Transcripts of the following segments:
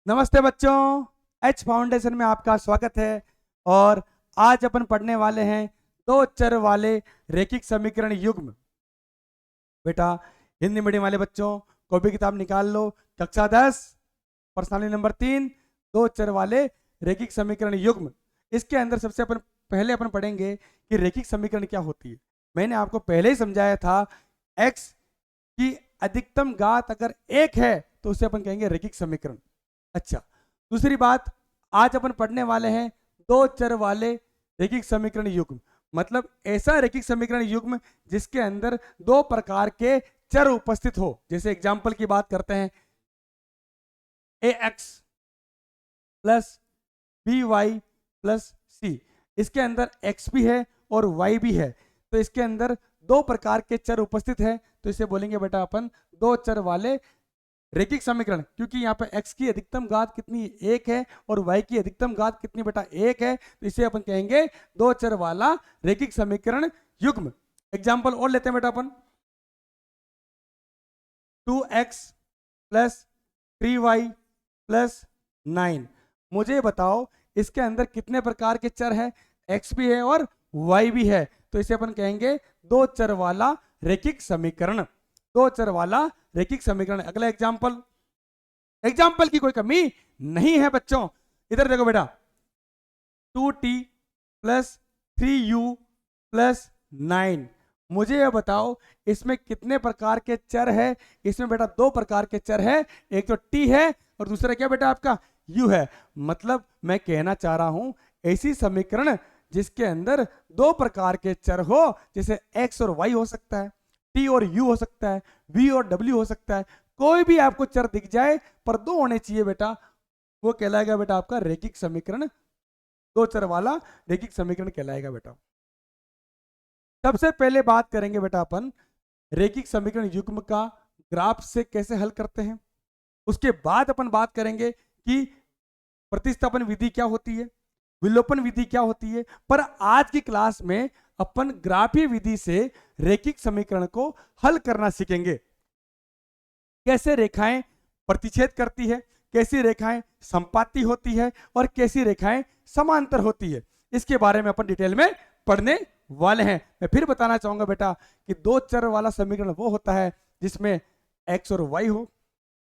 नमस्ते बच्चों। H foundation में आपका स्वागत है। और आज अपन पढ़ने वाले हैं दो चर वाले रैखिक समीकरण युग्म। बेटा हिंदी मीडियम वाले बच्चों कॉपी किताब निकाल लो। कक्षा 10 प्रश्नावली नंबर 3 दो चर वाले रैखिक समीकरण युग्म। इसके अंदर सबसे पहले अपन पढ़ेंगे कि रैखिक समीकरण क्या होती है। मैंने आपको पहले ही समझाया था, एक्स की अधिकतम घात अगर एक है तो उसे अपन कहेंगे रैखिक समीकरण। अच्छा, दूसरी बात, आज अपन पढ़ने वाले हैं दो चर वाले रैखिक समीकरण युग्म। मतलब ऐसा रैखिक समीकरण युग्म जिसके अंदर दो प्रकार के चर उपस्थित हो। जैसे एग्जाम्पल की बात करते हैं, A X plus B Y plus C. इसके अंदर एक्स भी है और वाई भी है, तो इसके अंदर दो प्रकार के चर उपस्थित है, तो इसे बोलेंगे बेटा अपन दो चर वाले रैखिक समीकरण। क्योंकि यहाँ पे x की अधिकतम घात कितनी एक है और y की अधिकतम घात कितनी बेटा एक है, तो इसे अपन कहेंगे दो चर वाला रैखिक समीकरण युग्म। एग्जाम्पल और लेते हैं बेटा अपन, 2x प्लस 3y प्लस 9। मुझे बताओ इसके अंदर कितने प्रकार के चर है, x भी है और y भी है, तो इसे अपन कहेंगे दो चर वाला रैखिक समीकरण। दो चर वाला रैखिक समीकरण। अगला एग्जाम्पल, एग्जाम्पल की कोई कमी नहीं है बच्चों। इधर देखो बेटा, 2t प्लस 3u प्लस 9। मुझे यह बताओ इसमें कितने प्रकार के चर है। इसमें बेटा दो प्रकार के चर है, एक तो t है और दूसरा क्या बेटा आपका u है। मतलब मैं कहना चाह रहा हूं ऐसी समीकरण जिसके अंदर दो प्रकार के चर हो, जैसे x और y हो सकता है, t और u हो सकता है, v और w हो सकता है। कोई भी आपको चर दिख जाए पर दो होने चाहिए बेटा, वो कहलाएगा बेटा आपका रैखिक समीकरण। दो चर वाला रैखिक समीकरण कहलाएगा बेटा। सबसे पहले बात करेंगे बेटा अपन रैखिक समीकरण युग्म का ग्राफ से कैसे हल करते हैं। उसके बाद अपन बात करेंगे कि प्रतिस्थापन विधि क्या होती है, विलोपन विधि क्या होती है। पर आज की क्लास में अपन ग्राफीय विधि से रैखिक समीकरण को हल करना सीखेंगे। कैसे रेखाएं प्रतिच्छेद करती है, कैसी रेखाएं संपाती होती है और कैसी रेखाएं समांतर होती है, इसके बारे में अपन डिटेल में पढ़ने वाले हैं। मैं फिर बताना चाहूंगा बेटा कि दो चर वाला समीकरण वो होता है जिसमें x और y हो,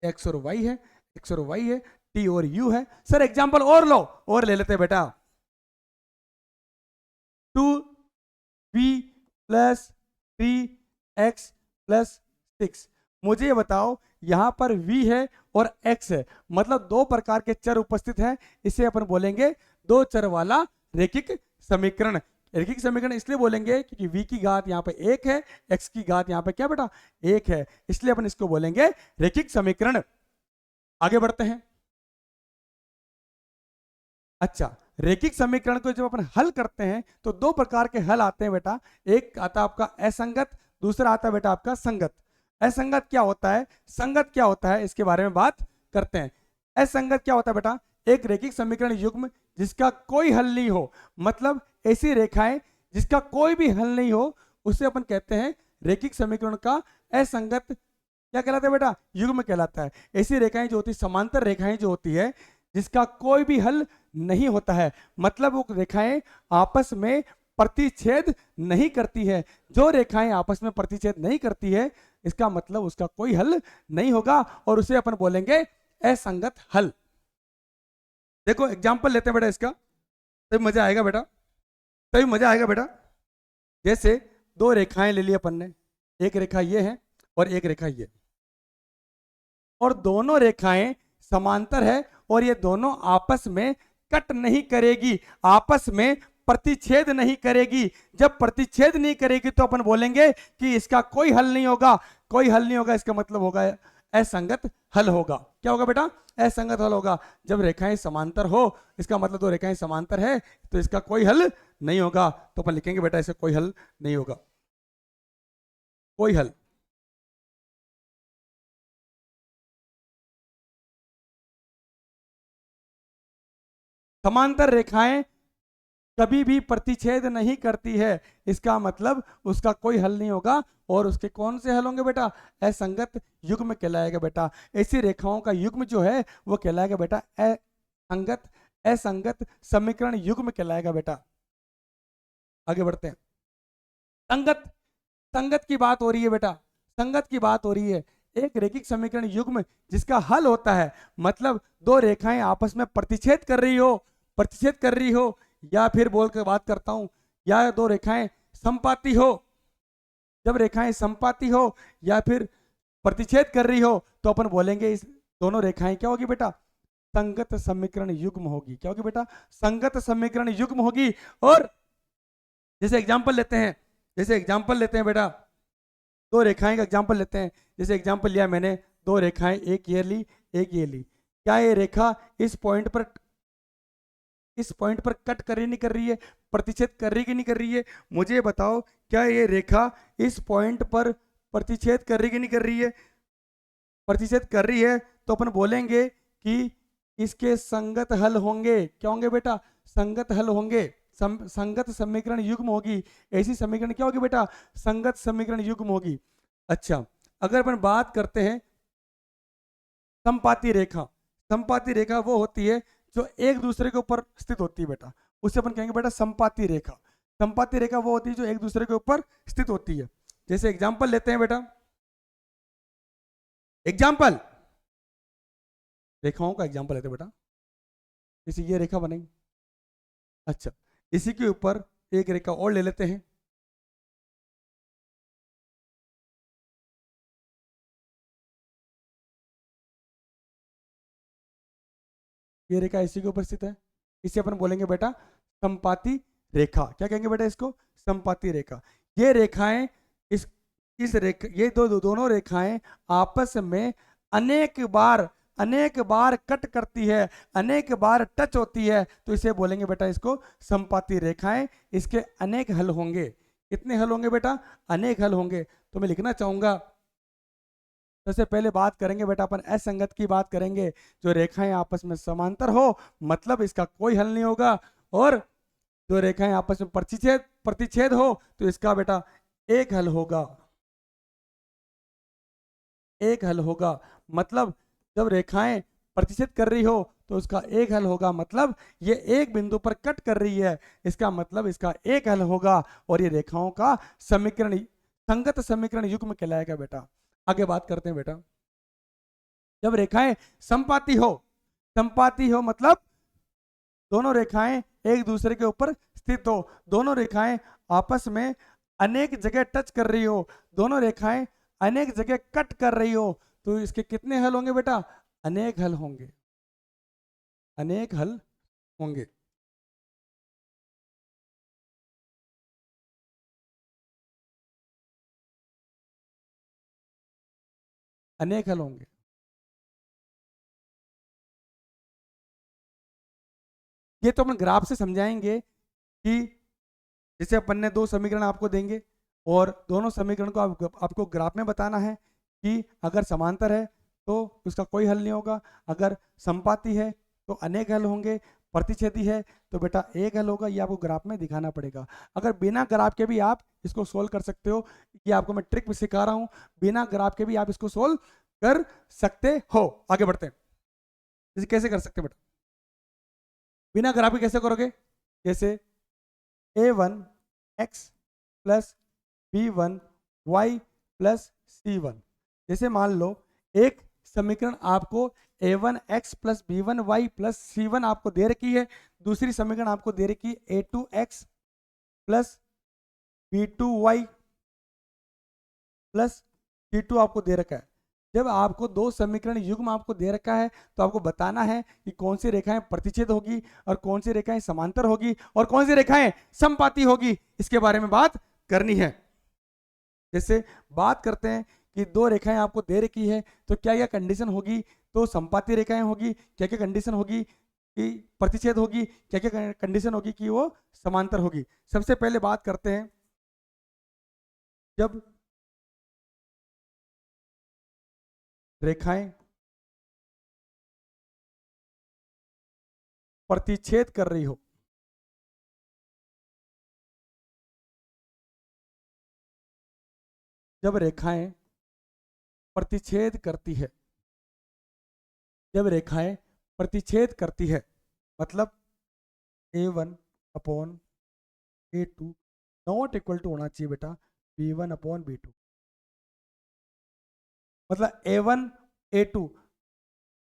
x और y है, x और y है, t और u है। सर एग्जांपल और लो, और ले लेते हैं बेटा, 2b प्लस 3x प्लस 6। मुझे ये बताओ यहां पर v है और x है, मतलब दो प्रकार के चर उपस्थित हैं। इसे अपन बोलेंगे दो चर वाला रैखिक समीकरण। रैखिक समीकरण इसलिए बोलेंगे क्योंकि v की घात यहाँ पे एक है, x की घात यहाँ पे क्या बेटा एक है, इसलिए अपन इसको बोलेंगे रैखिक समीकरण। आगे बढ़ते हैं। अच्छा, रैखिक समीकरण को जब अपन हल करते हैं तो दो प्रकार के हल आते हैं बेटा। एक आता है आपका असंगत, दूसरा आता है बेटा आपका संगत। असंगत क्या होता है, संगत क्या होता है, इसके बारे में बात करते हैं। असंगत क्या होता है बेटा, एक रैखिक समीकरण युग्म जिसका कोई हल नहीं हो। मतलब ऐसी रेखाएं जिसका कोई भी हल नहीं हो उसे अपन कहते हैं रैखिक समीकरण का असंगत क्या कहलाता है बेटा, युग्म कहलाता है। ऐसी रेखाएं जो होती है, समांतर रेखाएं जो होती है जिसका कोई भी हल नहीं होता है, मतलब वो रेखाएं आपस में प्रतिच्छेद नहीं करती है। जो रेखाएं आपस में प्रतिच्छेद नहीं करती है इसका मतलब उसका कोई हल नहीं होगा और उसे अपन बोलेंगे असंगत हल। देखो एग्जांपल लेते हैं बेटा इसका, तभी मजा आएगा बेटा, तभी मजा आएगा बेटा। जैसे दो रेखाएं ले ली अपन ने, एक रेखा ये है और एक रेखा ये, और दोनों रेखाएं समांतर है और ये दोनों आपस में कट नहीं करेगी, आपस में प्रतिच्छेद नहीं करेगी। जब प्रतिच्छेद नहीं करेगी तो अपन बोलेंगे कि इसका कोई हल नहीं होगा। कोई हल नहीं होगा इसका मतलब होगा असंगत हल होगा। क्या होगा बेटा, असंगत हल होगा। जब रेखाएं समांतर हो इसका मतलब दो रेखाएं समांतर है तो इसका कोई हल नहीं होगा, तो अपन लिखेंगे बेटा इसका कोई हल नहीं होगा। कोई हल। समांतर रेखाएं कभी भी प्रतिच्छेद नहीं करती है, इसका मतलब उसका कोई हल नहीं होगा। और उसके कौन से हल होंगे बेटा? असंगत युग्म कहलाएगा बेटा। ऐसी रेखाओं का युग्म जो है वो कहलाएगा बेटा असंगत असंगत समीकरण युग्म कहलाएगा बेटा। आगे बढ़ते हैं। संगत संगत की बात हो रही है बेटा, संगत की बात हो रही है। एक रेखिक समीकरण युग्म जिसका हल होता है, मतलब दो रेखाएं आपस में प्रतिच्छेद कर रही हो, प्रतिच्छेद कर रही हो, या फिर बोल कर बात करता हूं, या दो रेखाएं संपाती हो। जब रेखाएं संपाती हो या फिर प्रतिच्छेद कर रही हो तो अपन बोलेंगे इस दोनों रेखाएं क्या होगी बेटा? संगत समीकरण युग्म होगी। क्या होगी बेटा? संगत समीकरण युग्म होगी। और जैसे एग्जांपल लेते हैं, जैसे एग्जांपल लेते हैं बेटा, दो रेखाएं का एग्जांपल लेते हैं। जैसे एग्जांपल लिया मैंने, दो रेखाएं, एक ये ली एक ये ली। क्या ये रेखा इस पॉइंट पर कट कर रही नहीं कर रही है? प्रतिच्छेद कर रही कि नहीं कर रही है? मुझे बताओ, क्या ये रेखा इस पॉइंट पर प्रतिच्छेद कर रही कि नहीं कर रही है? प्रतिच्छेद कर रही है तो अपन बोलेंगे कि इसके संगत हल होंगे। क्या होंगे बेटा? संगत हल होंगे। संगत समीकरण युग्म होगी। ऐसी समीकरण क्या होगी बेटा? संगत समीकरण युग्म होगी। अच्छा, अगर अपन बात करते हैं संपाती रेखा, संपाती रेखा वो होती है जो एक दूसरे के ऊपर स्थित होती है बेटा, उसे अपन कहेंगे बेटा संपाती रेखा। संपाती रेखा वो होती है जो एक दूसरे के ऊपर स्थित होती है। जैसे एग्जांपल लेते हैं बेटा, एग्जांपल रेखाओं का एग्जांपल लेते हैं बेटा। जैसे ये रेखा बनेगी, अच्छा, इसी के ऊपर एक रेखा और ले लेते हैं। ये रेखा इसी के ऊपर स्थित है, इसे अपन बोलेंगे बेटा संपाती रेखा। क्या कहेंगे बेटा इसको? संपाती रेखा। ये रेखाएं इस रेखा, ये दोनों रेखाएं आपस में अनेक बार कट करती है, अनेक बार टच होती है, तो इसे बोलेंगे बेटा इसको संपाती रेखाएं। इसके अनेक हल होंगे। कितने हल होंगे बेटा? अनेक हल होंगे। तो मैं लिखना चाहूंगा, सबसे पहले बात करेंगे बेटा अपन असंगत की बात करेंगे। जो रेखाएं आपस में समांतर हो, मतलब इसका कोई हल नहीं होगा। और जो रेखाएं आपस में प्रतिच्छेद प्रतिच्छेद हो तो इसका बेटा एक हल होगा, एक हल होगा। मतलब जब रेखाएं प्रतिच्छेद कर रही हो तो उसका एक हल होगा, मतलब ये एक बिंदु पर कट कर रही है, इसका मतलब इसका एक हल होगा। और ये रेखाओं का समीकरण संगत समीकरण युग्म कहलाएगा बेटा। आगे बात करते हैं बेटा, जब रेखाएं संपाती हो मतलब दोनों रेखाएं एक दूसरे के ऊपर स्थित हो, दोनों रेखाएं आपस में अनेक जगह टच कर रही हो, दोनों रेखाएं अनेक जगह कट कर रही हो, तो इसके कितने हल होंगे बेटा? अनेक हल होंगे, अनेक हल होंगे। अनेक हल होंगे। ये तो अपन ग्राफ से समझाएंगे कि जैसे अपन ने दो समीकरण आपको देंगे और दोनों समीकरण को आपको ग्राफ में बताना है कि अगर समांतर है तो उसका कोई हल नहीं होगा, अगर संपाती है तो अनेक हल होंगे, प्रतिच्छेदी है तो बेटा एक हल होगा। ये आपको ग्राफ में दिखाना पड़ेगा। अगर बिना ग्राफ के भी आप इसको सोल्व कर सकते हो, ये आपको मैं ट्रिक भी सिखा रहा हूँ, बिना ग्राफ के भी आप इसको सोल्व कर सकते हो। आगे बढ़ते हैं, जैसे कैसे कर सकते हैं बेटा? बिना ग्राफ के कैसे करोगे? जैसे a1 x plus b1 y plus c1। जैसे मान लो एक समीकरण आपको a1 x plus b1 y plus c1 आपको दे रखी है, दूसरी समीकरण आपको दे रखी है a2 x plus b2 y plus c2 आपको दे रखा है। जब आपको दो समीकरण युग्म आपको दे रखा है तो आपको बताना है कि कौन सी रेखाएं प्रतिच्छेद होगी और कौन सी रेखाएं समांतर होगी और कौन सी रेखाएं समपाती होगी, इसके बारे में बात करनी है। जैसे बात करते हैं कि दो रेखाएं आपको दे रखी है तो क्या क्या कंडीशन होगी? तो संपाती रेखाएं होगी, क्या क्या कंडीशन होगी कि प्रतिच्छेद होगी, क्या क्या कंडीशन होगी कि वो समांतर होगी। सबसे पहले बात करते हैं, जब रेखाएं प्रतिच्छेद कर रही हो, जब रेखाएं प्रतिच्छेद करती है, जब रेखाएं प्रतिच्छेद करती है, मतलब A1/A2 नॉट इक्वल टू होना चाहिए बेटा B1/B2, मतलब A1 A2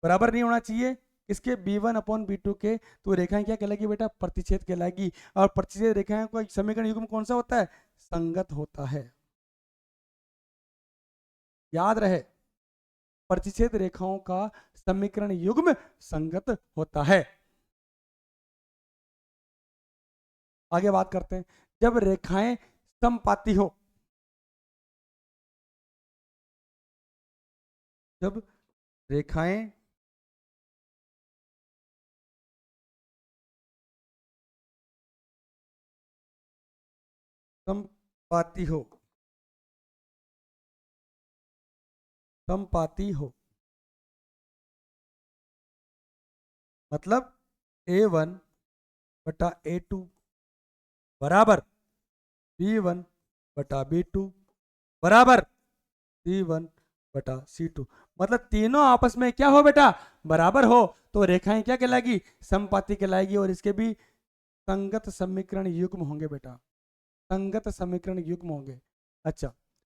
बराबर नहीं होना चाहिए इसके B1/B2 के, तो रेखाएं क्या कहलाएगी बेटा? प्रतिच्छेद कहलाएगी। और प्रतिच्छेद रेखाएं का समीकरण युग्म कौन सा होता है? संगत होता है। याद रहे, प्रतिच्छेद रेखाओं का समीकरण युग्म संगत होता है। आगे बात करते हैं, जब रेखाएं समपाती हो, जब रेखाएं समपाती हो, समपाती हो मतलब A1/A2 बराबर B1/B2 बराबर C1/C2, मतलब तीनों आपस में क्या हो बेटा? बराबर हो, तो रेखाएं क्या कहलाएगी? समपाती कहलाएगी, और इसके भी संगत समीकरण युग्म होंगे बेटा, संगत समीकरण युग्म होंगे। अच्छा,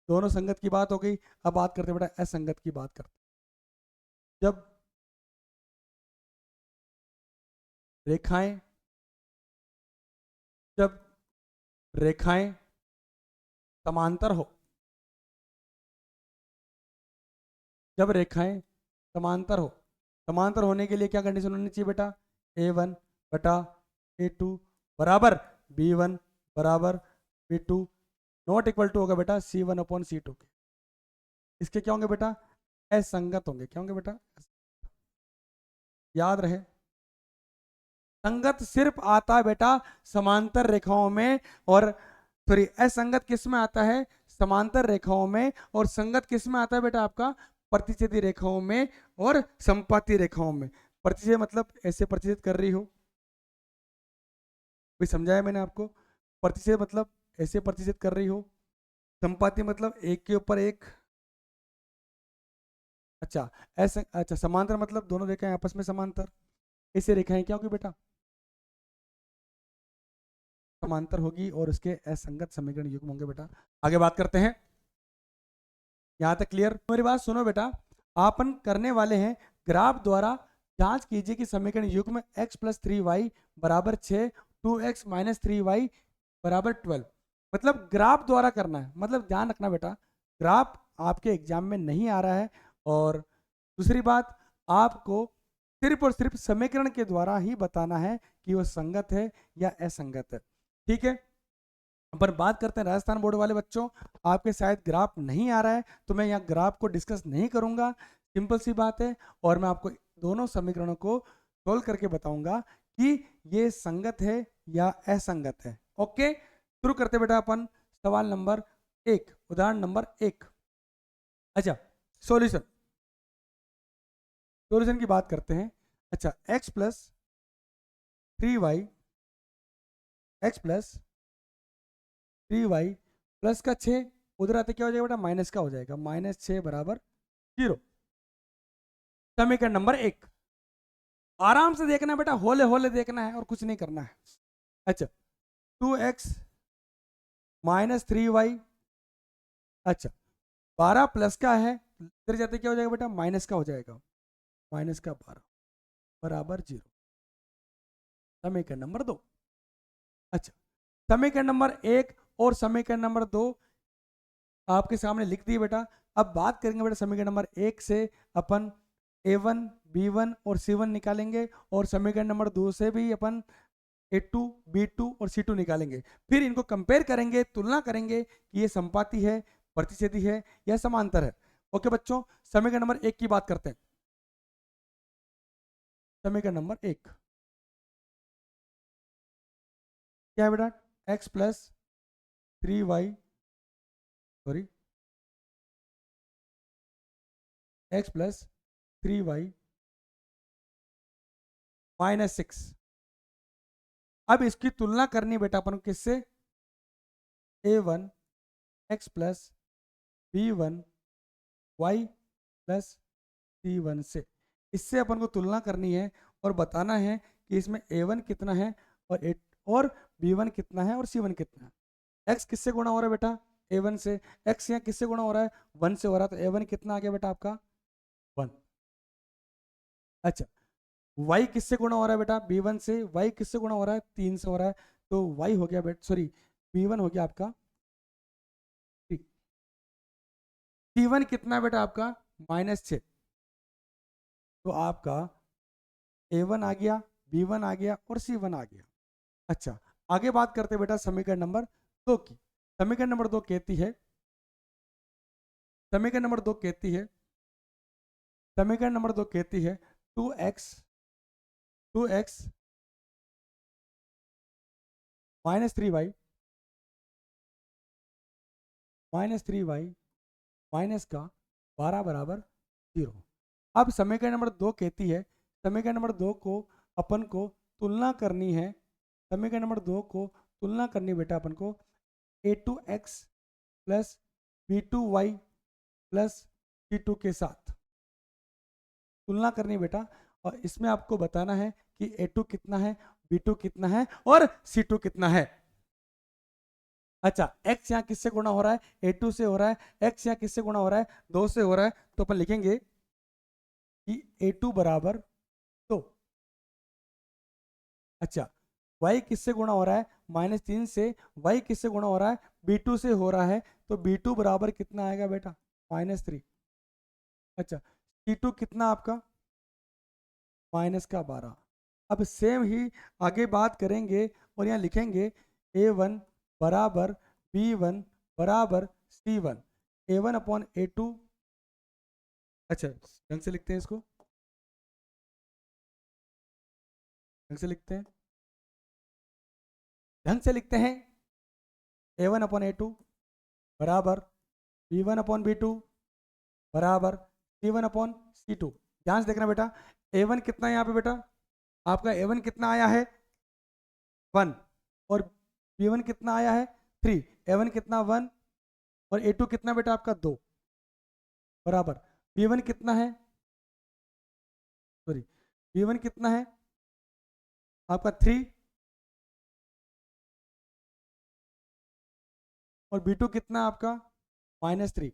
दोनों संगत की बात हो गई, अब बात करते बेटा असंगत की बात करते। जब रेखाएं जब रेखाएं समांतर हो, जब रेखाएं समांतर हो, समांतर होने के लिए क्या कंडीशन होनी चाहिए बेटा? A1/A2 बराबर B1/B2 नॉट इक्वल टू होगा बेटा C1/C2 के। इसके क्या होंगे बेटा? असंगत होंगे। क्या होंगे बेटा? याद रहे, संगत सिर्फ आता है बेटा समांतर रेखाओं में, और सॉरी असंगत किस में आता है? समांतर रेखाओं में। और संगत किस में आता है बेटा? आपका प्रतिच्छेदी रेखाओं में और संपाती रेखाओं में। प्रतिच्छेद मतलब ऐसे प्रतिच्छेद कर रही हो, भी समझाया मैंने आपको। प्रतिच्छेद मतलब ऐसे प्रतिच्छेद कर रही हो, संपाती मतलब एक के ऊपर एक। अच्छा, ऐसे अच्छा, समांतर मतलब दोनों रेखाएं आपस में समांतर। ऐसे रेखाएं क्या होगी बेटा? समांतर होगी, और उसके असंगत समीकरण युग्म होंगे बेटा। आगे बात करते हैं, यहां तक क्लियर? मेरी बात सुनो बेटा, आपन करने वाले हैं ग्राफ द्वारा जांच कीजिए कि समीकरण युग्म x+3y बराबर 6, 2x-3y बराबर 12, मतलब ग्राफ द्वारा करना है। मतलब ध्यान रखना बेटा, ग्राफ आपके एग्जाम में नहीं आ रहा है, और दूसरी बात, आपको सिर्फ और सिर्फ समीकरण के द्वारा ही बताना है कि वो संगत है या असंगत है। ठीक है, पर बात करते हैं राजस्थान बोर्ड वाले बच्चों, आपके शायद ग्राफ नहीं आ रहा है, तो मैं यहाँ ग्राफ को डिस्कस नहीं करूंगा, सिंपल सी बात है। और मैं आपको दोनों समीकरणों को सोल्व करके बताऊंगा कि ये संगत है या असंगत है। ओके, शुरू करते बेटा अपन सवाल नंबर 1, उदाहरण नंबर 1। अच्छा, सॉल्यूशन, सॉल्यूशन की बात करते हैं। अच्छा, x+3y, x+3y प्लस का 6, उधर आते क्या हो जाएगा बेटा? माइनस का हो जाएगा, -6 बराबर 0। समीकरण नंबर 1, आराम से देखना है बेटा, होले होले देखना है और कुछ नहीं करना है। अच्छा, 2x-3y, अच्छा 12 प्लस का है, इधर जाते क्या हो जाएगा बेटा? माइनस का हो जाएगा, -12 बराबर 0। समीकरण नंबर 2। अच्छा, समीकरण नंबर 1 और समीकरण नंबर 2 आपके सामने लिख दिए बेटा। अब बात करेंगे बेटा समीकरण नंबर 1 से अपन A1 B1 और C1 निकालेंगे, और समीकरण नंबर 2 से भी अपन A2 B2 और C2 निकालेंगे। फिर इनको कंपेयर करेंगे, तुलना करेंगे कि ये संपाती है, प्रतिच्छेदी है या समांतर है। ओके बच्चों, समीकरण नंबर 1 की बात करते हैं। समीकरण नंबर 1 क्या है बेटा? x+3y, sorry x+3y -6। अब इसकी तुलना करनी बेटा अपन को किससे? A1 x+ B1 y plus C1 से। इससे अपन को तुलना करनी है और बताना है कि इसमें A1 कितना है और B1 कितना है और C1 कितना है। x किससे गुणा हो रहा है बेटा? A1 से। x यहाँ किससे गुणा हो रहा है? 1 से हो रहा है, तो A1 कितना आ गया बेटा आपका? 1। अच्छा, y किससे गुणा हो रहा है बेटा? B1 से। y किससे गुणा हो रहा है? 3 से हो रहा है, तो y हो गया बेटा, सॉरी B1 हो गया आपका 3। C1 कितना है बेटा आपका? -6। तो आपका A1 आ गया, B1 आ गया और C1 आ गया। अच्छा, आगे बात करते हैं बेटा समीकरण नंबर 2 की। समीकरण नंबर 2 कहती है, समीकरण नंबर 2 कहती है, समीकरण नंबर 2 कहती है 2x -3y माइनस का 12 बराबर 0। अब समीकरण नंबर 2 कहती है, समीकरण नंबर 2 को अपन को तुलना करनी है, समीकरण नंबर 2 को तुलना करनी बेटा अपन को a2x plus b2y plus c2 के साथ तुलना करनी बेटा। और इसमें आपको बताना है कि a2 कितना है, b2 कितना है और c2 कितना है। अच्छा, x यहाँ किससे गुणा हो रहा है? a2 से हो रहा है। x यहाँ किससे गुणा हो रहा है? 2 से हो रहा है, तो अपन लिखेंगे कि a2 बराबर 2। अच्छा, y किससे गुणा हो रहा है? -3 से। y किससे गुणा हो रहा है? b2 से हो रहा है, तो b2 बराबर कितना आएगा बेटा? -3। अच्छा, c2 कितना आपका? -12। अब सेम ही आगे बात करेंगे और यहाँ लिखेंगे a1 बराबर b1 बराबर c1। a1 upon a2। अच्छा, ढंग से लिखते हैं इसको, ढंग से लिखते हैं, ढंग से लिखते हैं। a1 अपॉन a2 बराबर b1 अपॉन b2 बराबर c1 अपॉन c2। ध्यान से देखना बेटा, a1 कितना है यहाँ पे बेटा? आपका a1 कितना आया है? 1। और b1 कितना आया है? 3। a1 कितना? 1। और a2 कितना बेटा आपका? 2 बराबर b1 कितना है? सॉरी, b1 कितना है आपका? 3। और b2 कितना आपका? -3।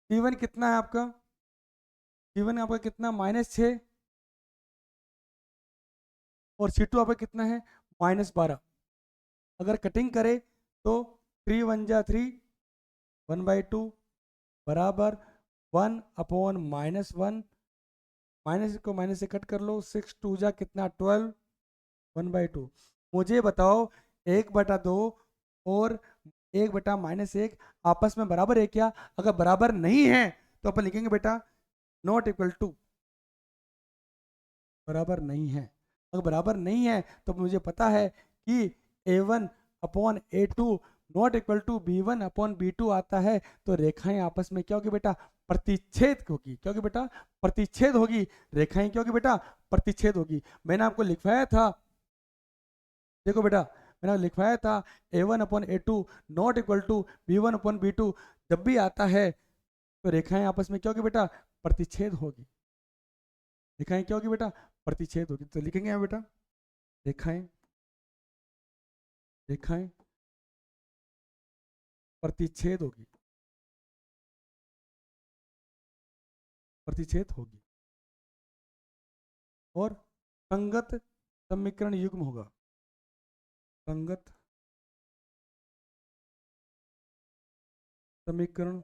c1 कितना है आपका? c1 आपका कितना? -6। और c2 आपका कितना है? -12। अगर कटिंग करे तो 3 1 जा 3, 1/2 बराबर 1 अपॉन -1। माइनस को माइनस से कट कर लो, 6 2 जा कितना? 12, 1/2। मुझे बताओ 1/2 और 1/-1 आपस में बराबर है क्या? अगर बराबर नहीं है तो अपन लिखेंगे बेटा नॉट इक्वल टू, बराबर नहीं है। अगर बराबर नहीं है तो मुझे पता है कि a1 upon a2 not equal to b1 upon b2 आता है, तो रेखाएं आपस में क्या होगी बेटा? प्रतिच्छेद होगी। क्या होगी बेटा? प्रतिच्छेद होगी। रेखाएं क्या होगी बेटा? प्रतिच्छेद होगी। मैंने आपको लिखवाया था, देखो बेटा, मैंने लिखवाया था a1 upon a2 not equal to b1 upon b2। जब भी आता है तो रेखाएं आपस में क्या होगी बेटा? प्रतिच्छेद होगी। रेखाएं क्या होगी बेटा? प्रतिच्छेद होगी। तो लिखेंगे यहाँ बेटा रेखाएं, रेखाएं प्रतिच्छेद होगी, प्रतिच्छेद होगी और संगत समीकरण युग्म होगा। संगत समीकरण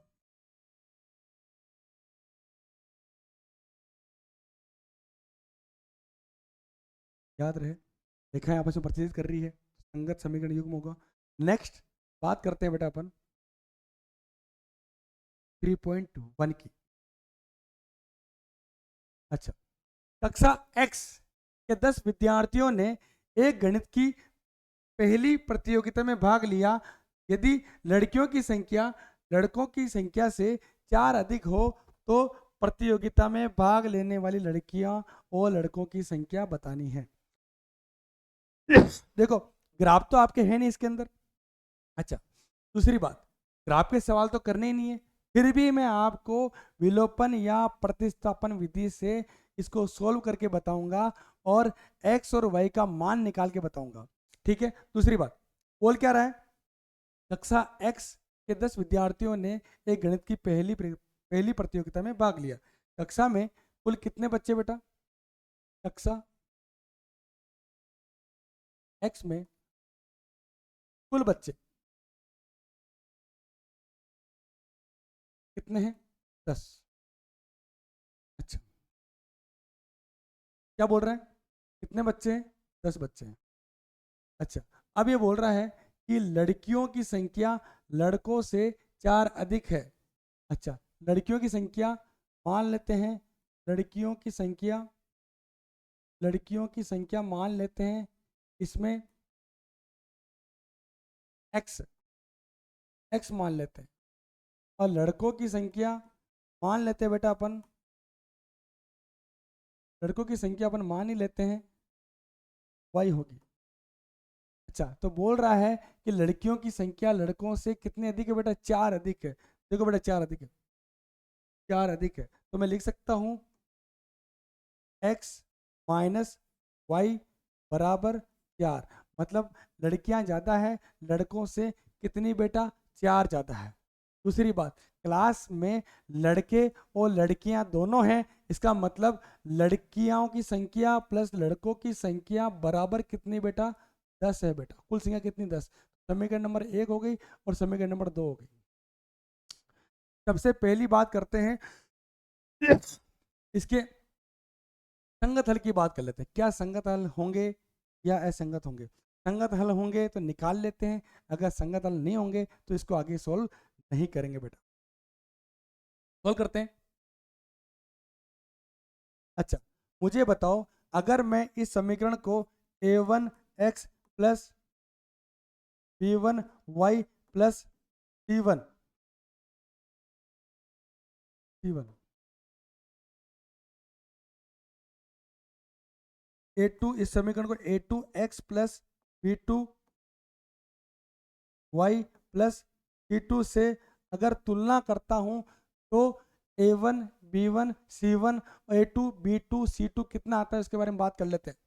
याद रहे, रेखाएं आपस में प्रतिच्छेद कर रही है, संगत समीकरण युग्म होगा। नेक्स्ट बात करते हैं बेटा अपन 3.1 की। अच्छा, कक्षा x के 10 विद्यार्थियों ने एक गणित की पहली प्रतियोगिता में भाग लिया। यदि लड़कियों की संख्या लड़कों की संख्या से 4 अधिक हो तो प्रतियोगिता में भाग लेने वाली लड़कियां और लड़कों की संख्या बतानी है। देखो, ग्राफ तो आपके है नहीं इसके अंदर। अच्छा, दूसरी बात, ग्राफ के सवाल तो करने ही नहीं है, फिर भी मैं आपको विलोपन या प्रतिस्थापन विधि से इसको सोल्व करके बताऊंगा और x और y का मान निकाल के बताऊंगा। ठीक है, दूसरी बात बोल क्या रहा है, कक्षा x के 10 विद्यार्थियों ने एक गणित की पहली प्रतियोगिता में भाग लिया। कक्षा में कुल कितने बच्चे बेटा, कक्षा x में कुल बच्चे कितने हैं, 10। अच्छा, क्या बोल रहे हैं, कितने बच्चे हैं, 10 बच्चे हैं। अच्छा, अब ये बोल रहा है कि लड़कियों की संख्या लड़कों से 4 अधिक है। अच्छा, लड़कियों की संख्या मान लेते हैं, लड़कियों की संख्या मान लेते हैं इसमें x मान लेते हैं, और लड़कों की संख्या मान लेते हैं बेटा अपन, लड़कों की संख्या अपन मान ही लेते हैं y होगी। अच्छा, तो बोल रहा है कि लड़कियों की संख्या लड़कों से कितने अधिक है बेटा, 4 अधिक है। देखो बेटा 4 अधिक है, 4 अधिक है, तो मैं लिख सकता हूं x माइनस वाई बराबर 4। मतलब लड़कियां ज़्यादा है लड़कों से, कितनी बेटा, 4 ज़्यादा है। दूसरी बात, क्लास में लड़के और लड़कियां दोनों हैं, इसका मतलब लड़कियों की संख्या प्लस लड़कों की संख्या बराबर कितनी बेटा, 10 है बेटा। कुल संख्या कितनी, 10। समीकरण नंबर 1 हो गई और समीकरण नंबर 2 हो गई। सबसे पहली बात करते हैं इसके संगत हल की बात कर लेते हैं। क्या संगत हल होंगे या असंगत होंगे? संगत हल होंगे तो निकाल लेते हैं, अगर संगत हल नहीं होंगे तो इसको आगे सोल्व नहीं करेंगे बेटा। सोल्व करते हैं। अच्छा, मुझे बताओ, अगर मैं इस समीकरण को a1x plus b1y plus c1 a2, इस समीकरण को a2x plus b2y plus c2 से अगर तुलना करता हूं तो a1 b1 c1 और a2 b2 c2 कितना आता है, इसके बारे में बात कर लेते हैं।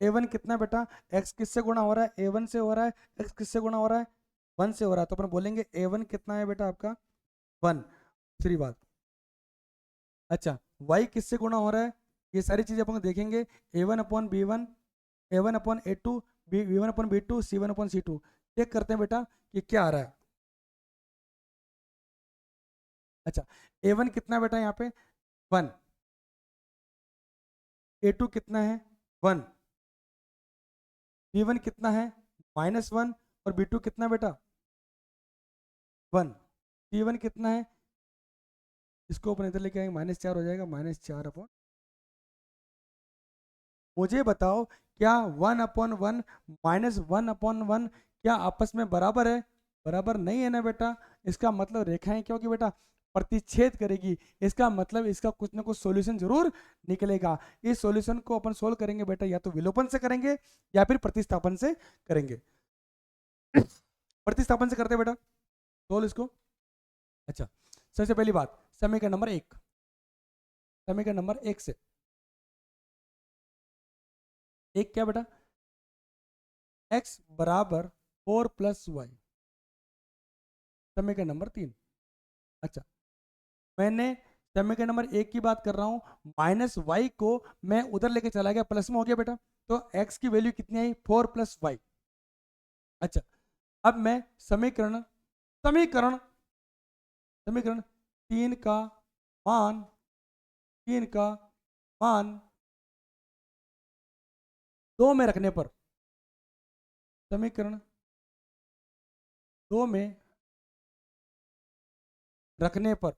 a1 कितना बेटा, x किससे गुणा हो रहा है, a1 से हो रहा है, x किससे गुणा हो रहा है, 1 से हो रहा है, तो अपन बोलेंगे a1 कितना है बेटा आपका, 1। दूसरी बात, अच्छा y किससे गुणा हो रहा है, ये सारी चीजें अपन देखेंगे। a1 upon b1, a1 upon a2, b1 upon b2, c1 upon c2। Check करते हैं बेटा कि क्या आ रहा है। अच्छा, a1 कितना बेटा यहाँ पे, 1, a2 कितना है, 1, b1 कितना है, -1, और b2 कितना बेटा, 1, c1 कितना है, इसको अपन इधर लेके आएंगे, -4 हो जाएगा, -4 अपॉन। मुझे बताओ, क्या 1/1 -1/1 क्या आपस में बराबर है, बराबर नहीं है ना बेटा। इसका मतलब रेखाएं क्योंकि बेटा प्रतिच्छेद करेगी, इसका मतलब इसका कुछ ना कुछ सॉल्यूशन जरूर निकलेगा। इस सॉल्यूशन को अपन सोल्व करेंगे बेटा, या तो विलोपन से करेंगे या फिर प्रतिस्थापन से करेंगे। प्रतिस्थापन से करते हैं बेटा, सोल्व इसको। अच्छा, सबसे पहली बात, समीकरण नंबर 1, समीकरण नंबर 1 से, एक क्या बेटा, x बराबर 4 प्लस वाई, समीकरण नंबर 3। अच्छा, मैंने समीकरण नंबर 1 की बात कर रहा हूं, -y को मैं उधर लेके चला गया, प्लस में हो गया बेटा, तो x की वैल्यू कितनी आई, 4 प्लस वाई। अच्छा, अब मैं समीकरण समीकरण समीकरण 3 का मान 3 का मान 2 में रखने पर, समीकरण 2 में रखने पर,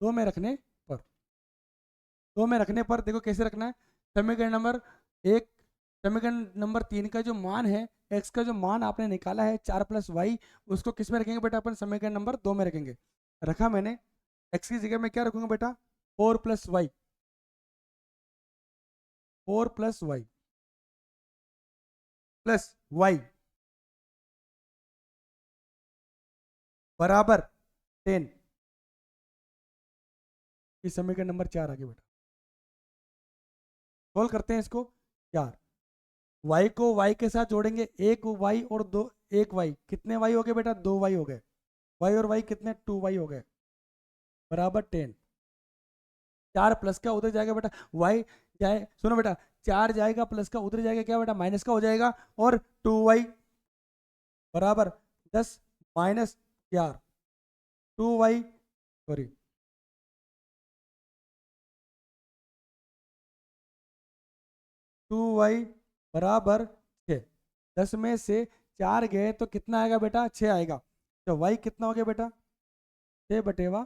2 में रखने पर, 2 में रखने पर देखो कैसे रखना है। समीकरण नंबर 1, समीकरण नंबर 3 का जो मान है, x का जो मान आपने निकाला है 4 प्लस वाई, उसको किस में रखेंगे बेटा, अपन समीकरण नंबर 2 में रखेंगे। रखा मैंने, x की जगह में क्या रखूंगा बेटा, 4 plus y, 4 plus y plus y, बराबर 10। इस समीकरण नंबर 4 आगे बेटा सोल्व करते हैं इसको। 4 y को y के साथ जोड़ेंगे, एक y और दो, एक y, कितने y हो गए बेटा? 2y हो गए। y और y कितने? 2y हो गए, बराबर 10। 4 प्लस का उधर जाएगा बेटा, y जाए, सुनो बेटा, 4 जाएगा प्लस का उधर जाएगा क्या बेटा? माइनस का हो जाएगा, और 2y बराबर 10 माइनस 4, 2y, सॉरी 2y बराबर 6। 10 में से 4 गए तो कितना आएगा बेटा? 6 आएगा। तो y कितना हो गया बेटा? 6 बटेवा,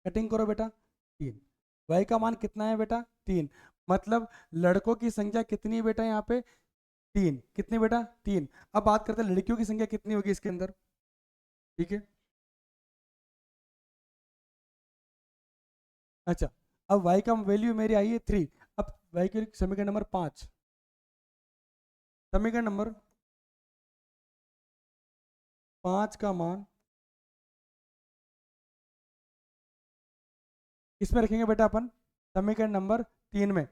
कटिंग करो बेटा, 3। y का मान कितना है बेटा? 3। मतलब लड़कों की संख्या कितनी है बेटा यहाँ पे? 3। कितनी बेटा? 3। अब बात करते हैं लड़कियों की संख्या कितनी होगी इसके अंदर, ठीक है। अच्छा, अब y का वैल्यू मेरी आई है 3। अब y की समीकरण नंबर 5, समीकरण नंबर 5 का मान इसमें रखेंगे बेटा अपन, समीकरण नंबर 3 में।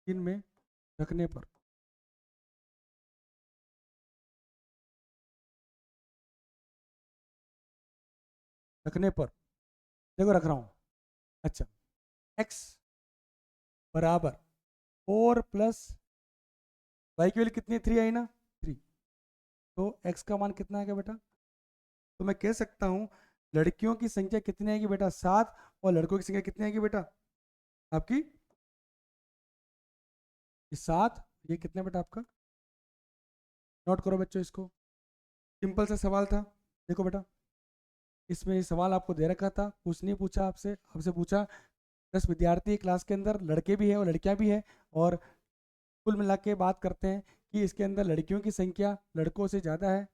3 में रखने पर देखो रख रहा हूं। अच्छा, x बराबर 4 प्लस y की वैल्यू कितनी है? 3 आई ना, 3। तो x का मान कितना आएगा बेटा? तो मैं कह सकता हूं लड़कियों की संख्या कितनी आएगी बेटा? 7। और लड़कों की संख्या कितनी आएगी बेटा आपकी? 7। ये कितने बेटा आपका? नोट करो बच्चों इसको, सिंपल सा सवाल था। देखो बेटा, इसमें ये सवाल आपको दे रखा था, कुछ नहीं पूछा आपसे, आपसे पूछा 10 विद्यार्थी क्लास के अंदर, लड़के भी है और लड़कियां भी है, और कुल मिला के बात करते हैं कि इसके अंदर लड़कियों की संख्या लड़कों से ज़्यादा है।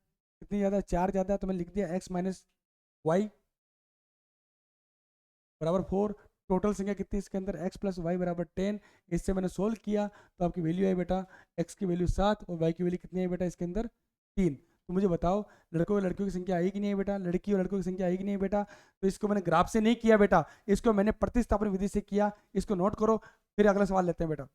कितनी ज़्यादा? 4 ज़्यादा है। तो मैंने लिख दिया x माइनस वाई बराबर 4। टोटल संख्या कितनी इसके अंदर? x प्लस वाई बराबर 10। इससे मैंने सोल्व किया तो आपकी वैल्यू आई बेटा, x की वैल्यू 7 और y की वैल्यू कितनी है बेटा इसके अंदर? 3। तो मुझे बताओ लड़कों और लड़कियों की संख्या आई कि नहीं है बेटा? लड़की और लड़कों की संख्या आई कि नहीं है बेटा? तो इसको मैंने ग्राफ से नहीं किया बेटा, इसको मैंने प्रतिस्थापन विधि से किया। इसको नोट करो, फिर अगला सवाल लेते हैं बेटा।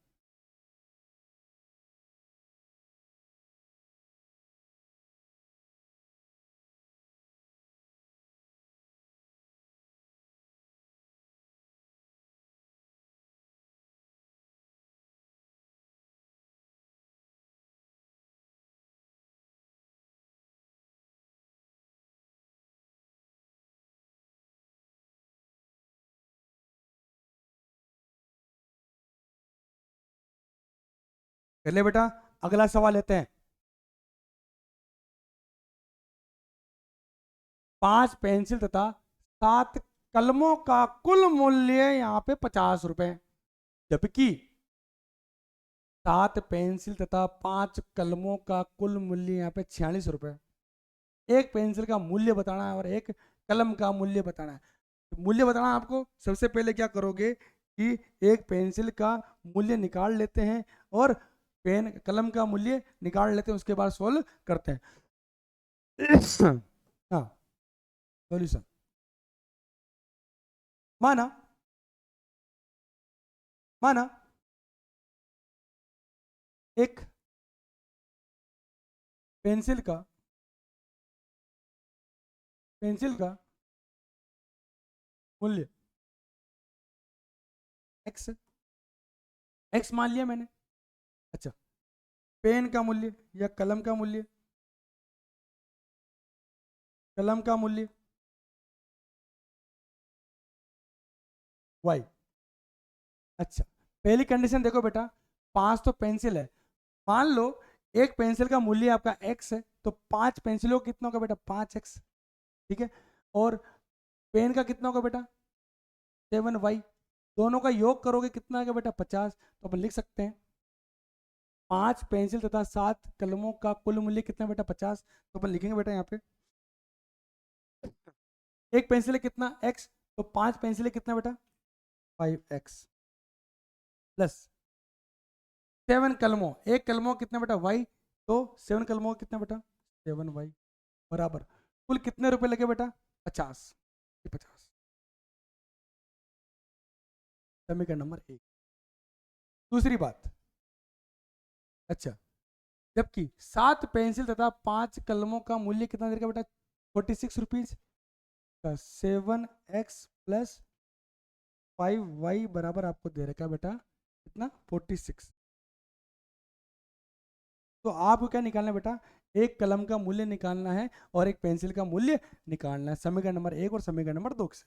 चलिए बेटा अगला सवाल लेते हैं। 5 पेंसिल तथा 7 कलमों का कुल मूल्य यहाँ पे 50 रुपए, जबकि 7 पेंसिल तथा 5 कलमों का कुल मूल्य यहाँ पे 46 रुपए। एक पेंसिल का मूल्य बताना है और एक कलम का मूल्य बताना है। तो मूल्य बताना है आपको, सबसे पहले क्या करोगे कि एक पेंसिल का मूल्य निकाल लेते हैं और पेन कलम का मूल्य निकाल लेते हैं, उसके बाद सोल्व करते हैं। हाँ, सॉल्यूशन। माना माना एक पेंसिल का पेंसिल का मूल्य एक्स, एक्स मान लिया मैंने। अच्छा, पेन का मूल्य या कलम का मूल्य वाई। अच्छा, पहली कंडीशन देखो बेटा, 5 तो पेंसिल है, मान लो एक पेंसिल का मूल्य आपका एक्स है, तो 5 पेंसिलों का कितना होगा बेटा? 5x, ठीक है। और पेन का कितना होगा बेटा? 7y। दोनों का योग करोगे कितना आएगा बेटा? 50। तो अपन लिख सकते हैं 5 पेंसिल तथा 7 कलमों का कुल मूल्य कितना बेटा? 50। तो अपन लिखेंगे बेटा यहाँ पे, एक पेंसिल है कितना? x, तो 5 पेंसिल है कितना बेटा? 5x प्लस 7 कलमों, एक कलमों कितना बेटा y, तो 7 कलमों कितना बेटा 7y बराबर कुल कितने रुपए लगे बेटा 50, 50। समीकरण नंबर 1। दूसरी बात, अच्छा, जबकि 7 पेंसिल तथा 5 कलमों का मूल्य कितना दे रखा बेटा 46 रुपीज, 7x प्लस 5y बराबर आपको दे रखा बेटा कितना 46। तो आपको क्या निकालना है बेटा, एक कलम का मूल्य निकालना है और एक पेंसिल का मूल्य निकालना है, समीकरण नंबर 1 और समीकरण नंबर 2 से।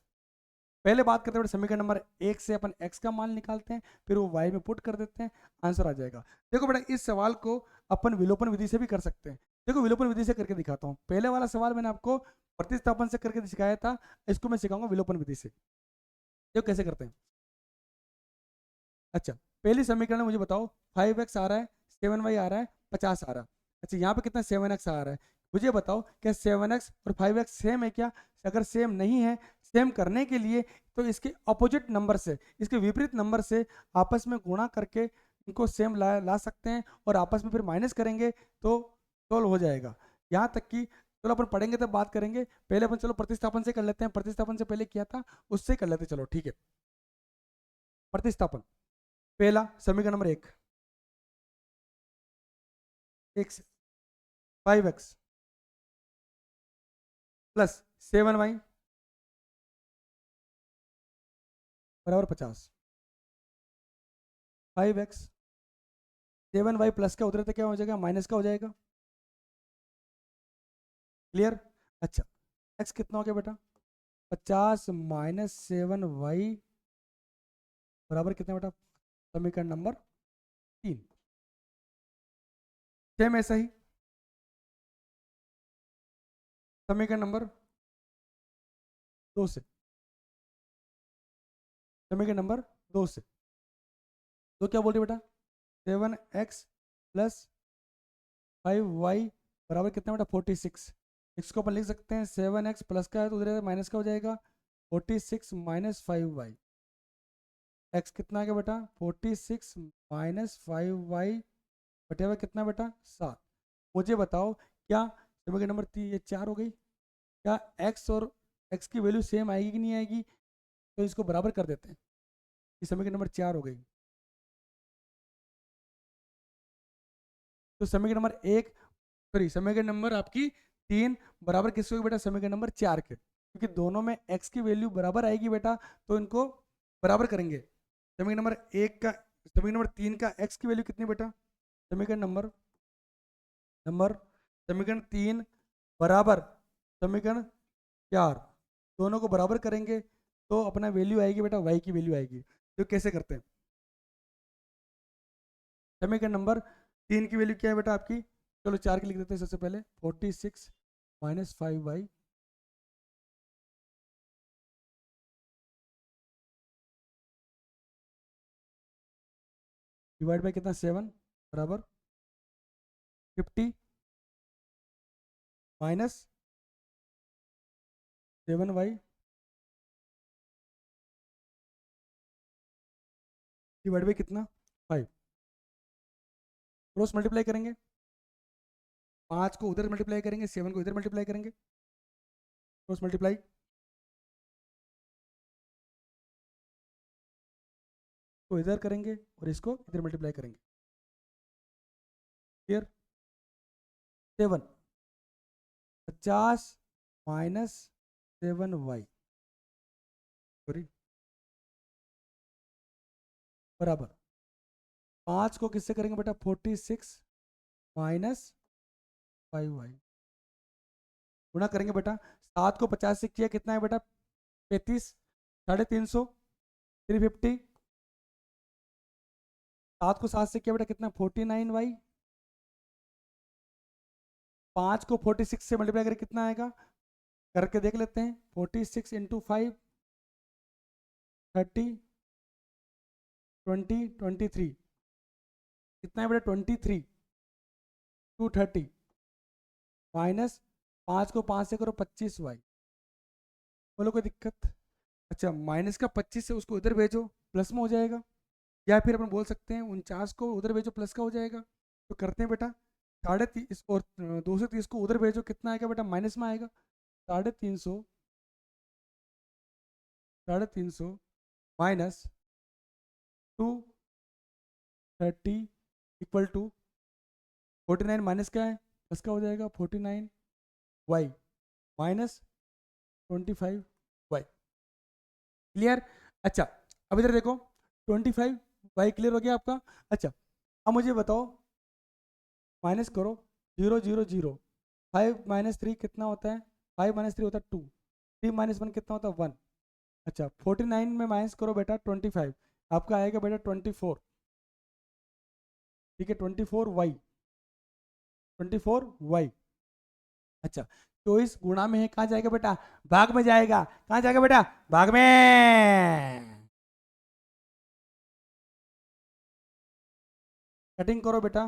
पहले बात करते हैं समीकरण नंबर 1 से अपन x का मान निकालते हैं, फिर वो y में पुट कर देते हैं, आंसर आ जाएगा। देखो बेटा इस सवाल को अपन विलोपन विधि से भी कर सकते हैं। देखो विलोपन विधि से करके दिखाता हूँ। पहले वाला सवाल मैंने आपको प्रतिस्थापन से करके सिखाया था, इसको मैं सिखाऊंगा विलोपन विधि से। देखो कैसे करते हैं। अच्छा, पहली समीकरण में मुझे बताओ 5x आ रहा है, 7y आ रहा है, 50 आ रहा है। अच्छा, यहाँ पे कितना 7x आ रहा है, मुझे बताओ क्या 7x और 5x सेम है क्या। अगर सेम नहीं है, सेम करने के लिए तो इसके अपोजिट नंबर से, इसके विपरीत नंबर से आपस में गुणा करके इनको सेम ला सकते हैं और आपस में फिर माइनस करेंगे तो सोल्व हो जाएगा। यहाँ तक कि चलो अपन पढ़ेंगे तब बात करेंगे, पहले अपन चलो प्रतिस्थापन से कर लेते हैं। प्रतिस्थापन से पहले किया था उससे कर लेते, चलो ठीक है। प्रतिस्थापन, पहला समीकरण number 1, x 5x plus 7y बराबर 50। 5x 7y प्लस का उधर तक क्या हो जाएगा, माइनस का हो जाएगा। क्लियर। अच्छा, x कितना हो गया बेटा 50 माइनस 7y बराबर कितना बेटा, समीकरण नंबर 3। सेम ऐसा ही समीकरण नंबर 2 से, समीकरण नंबर 2 से, तो क्या बोल रही बेटा 7x प्लस 5y बराबर कितना बेटा 46। इसको अपन लिख सकते हैं 7x प्लस का है तो उधर माइनस का हो जाएगा 46 माइनस 5y। x कितना आ गया बेटा 46 माइनस 5y बटे हुआ कितना बेटा 7। मुझे बताओ क्या समीकरण नंबर 3 ये 4 हो गई, क्या x और x की वैल्यू सेम आएगी कि नहीं आएगी, तो इसको बराबर कर देते हैं। ये समीकरण नंबर 4 हो गई। तो समीकरण नंबर 1 सॉरी समीकरण नंबर आपकी 3 बराबर किसको बेटा समीकरण नंबर 4 के, क्योंकि दोनों में x की वैल्यू बराबर आएगी बेटा तो इनको बराबर करेंगे। समीकरण नंबर 1 का समीकरण नंबर 3 का x की वैल्यू कितनी बेटा, समीकरण नंबर नंबर समीकरण 3 बराबर समीकरण 4, दोनों को बराबर करेंगे तो अपना वैल्यू आएगी बेटा y की वैल्यू आएगी। तो कैसे करते हैं, समीकरण नंबर 3 की वैल्यू क्या है बेटा आपकी, चलो 4 की लिख देते हैं सबसे पहले 46 माइनस 5y डिवाइड बाई कितना 7 बराबर 50 माइनस 7y डिवाइड बाई कितना 5, क्रॉस मल्टीप्लाई करेंगे, 5 को उधर मल्टीप्लाई करेंगे 7 को इधर मल्टीप्लाई करेंगे, क्रॉस मल्टीप्लाई को इधर करेंगे और इसको इधर मल्टीप्लाई करेंगे। क्लियर। 7 50 माइनस 7y सॉरी बराबर 5 को किससे करेंगे बेटा 46 माइनस 5y गुणा करेंगे बेटा, 7 को 50 से किया कितना है बेटा 35, 350 350, 7 को 7 से किया बेटा कितना 49y, 5 को 46 से मल्टीप्लाई करके कितना आएगा, करके देख लेते हैं 46 इंटू 5 30 20 23 कितना है बेटा 23 230 माइनस 5 को 5 से करो 25y, बोलो कोई दिक्कत। अच्छा, माइनस का 25 से उसको इधर भेजो प्लस में हो जाएगा। या फिर अपन बोल सकते हैं 49 को उधर भेजो प्लस का हो जाएगा। तो करते हैं बेटा, 350 और 230 को उधर भेजो, कितना आएगा बेटा, माइनस में आएगा। 350 माइनस 230 इक्वल टू 49 माइनस क्या है, प्लस का हो जाएगा, 49 वाई माइनस 25 वाई। क्लियर? अच्छा, अब इधर देखो, 25 वाई क्लियर हो गया आपका। अच्छा, अब मुझे बताओ, माइनस करो, 0 0 0, 5 माइनस 3 कितना होता है, 5 माइनस 3 होता है 2, 3 माइनस 1 कितना होता है 1। अच्छा, 49 में माइनस करो बेटा 25, आपका आएगा बेटा 24। ठीक है, 24 वाई। अच्छा, 24 गुणा में है, कहाँ जाएगा बेटा, भाग में जाएगा। कहाँ जाएगा बेटा, भाग में। कटिंग करो बेटा,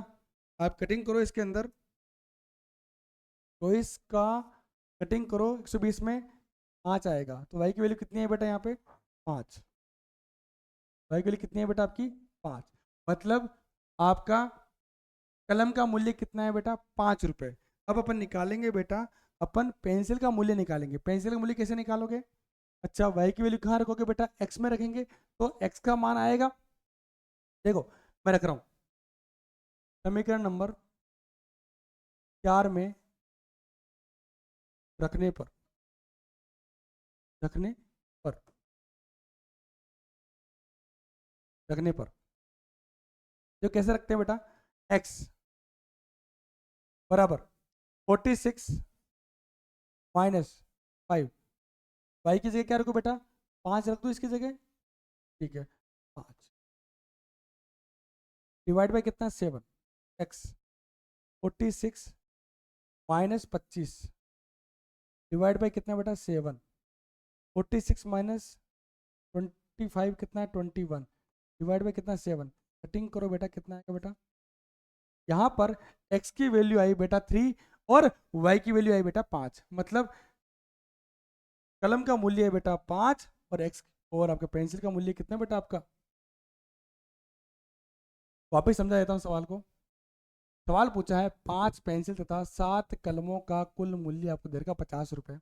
आप कटिंग करो इसके अंदर, 24 का कटिंग करो 120 में, 5 आएगा। तो वाई की वैल्यू कितनी है बेटा यहाँ पे, 5। वाई की वैल्यू कितनी है बेटा आपकी, 5। मतलब आपका कलम का मूल्य कितना है बेटा, 5 रुपये। अब अपन निकालेंगे बेटा, अपन पेंसिल का मूल्य निकालेंगे। पेंसिल का मूल्य कैसे निकालोगे, अच्छा, वाई की वैल्यू कहाँ रखोगे बेटा, एक्स में रखेंगे। तो एक्स का मान आएगा, देखो मैं रख रहा हूँ, समीकरण नंबर 4 में रखने पर, रखने पर, रखने पर, जो कैसे रखते हैं बेटा, एक्स बराबर 46 माइनस 5, वाई की जगह क्या रखो बेटा, 5 रख दो इसकी जगह। ठीक है, 5 डिवाइड बाई कितना, 7, एक्स 46 माइनस 25 डिवाइड बाई कितना बेटा, 7, 46 माइनस 25 कितना है, 21 डिवाइड बाई कितना, 7। कटिंग करो बेटा, कितना आएगा बेटा, यहाँ पर x की वैल्यू आई बेटा 3 और y की वैल्यू आई बेटा 5। मतलब कलम का मूल्य है बेटा 5 और x और आपके पेंसिल का मूल्य कितना बेटा आपका। वापस समझा देता हूँ सवाल को। सवाल पूछा है 5 पेंसिल तथा 7 कलमों का कुल मूल्य आपको दे रखा 50 रुपए।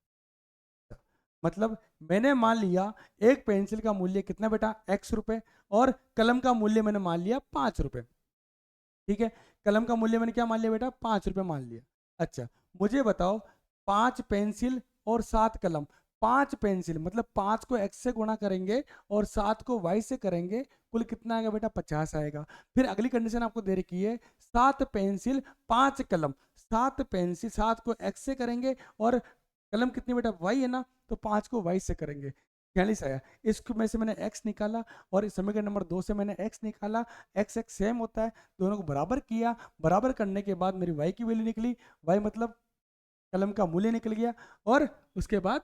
मतलब मैंने मान लिया एक पेंसिल का मूल्य कितना बेटा, x रुपए, और कलम का मूल्य मैंने मान लिया 5 रुपए। ठीक है, कलम का मूल्य मैंने क्या मान लिया बेटा, 5 रुपए मान लिया। अच्छा, मुझे बताओ 5 पेंसिल और 7 कलम, 5 पेंसिल मतलब 5 को x से गुणा करेंगे और 7 को y से करेंगे, कुल कितना आएगा बेटा, 50 आएगा। फिर अगली कंडीशन आपको दे रखी है 7 पेंसिल 5 कलम, 7 पेंसिल 7 को x से करेंगे और कलम कितनी बेटा, y है ना, तो 5 को y से करेंगे। 46 आया, इसको में से मैंने x निकाला और इस समीकरण नंबर 2 से मैंने x निकाला, x x सेम होता है, दोनों को बराबर किया, बराबर करने के बाद मेरी y की वैल्यू निकली, y मतलब कलम का मूल्य निकल गया, और उसके बाद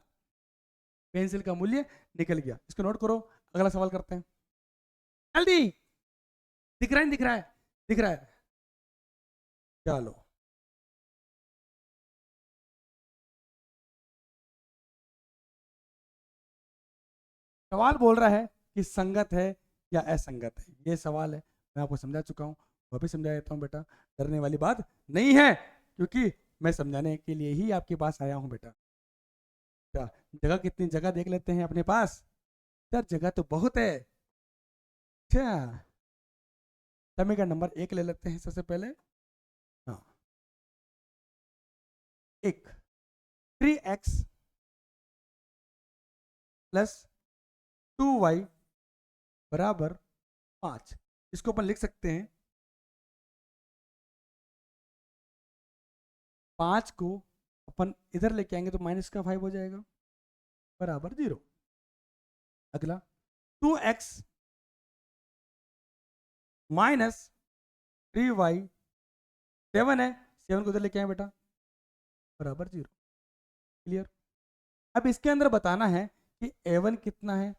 पेंसिल का मूल्य निकल गया। इसको नोट करो, अगला सवाल करते हैं जल्दी। दिख रहा है, दिख रहा है, दिख रहा है, चलो। सवाल बोल रहा है कि संगत है या असंगत है, ये सवाल है। मैं आपको समझा चुका हूँ, वापिस समझा देता हूँ बेटा, डरने वाली बात नहीं है, क्योंकि मैं समझाने के लिए ही आपके पास आया हूँ बेटा। क्या जगह, कितनी जगह देख लेते हैं अपने पास, यार जगह तो बहुत है। अच्छा, समीकरण नंबर 1 ले लेते हैं सबसे पहले। हाँ, एक 3x प्लस 2y बराबर 5। इसको अपन लिख सकते हैं, 5 को अपन इधर लेके आएंगे तो माइनस का 5 हो जाएगा, बराबर 0। अगला 2x माइनस 3y, 7 है, 7 को इधर लेके आए बेटा, बराबर 0। क्लियर? अब इसके अंदर बताना है कि a1 कितना है,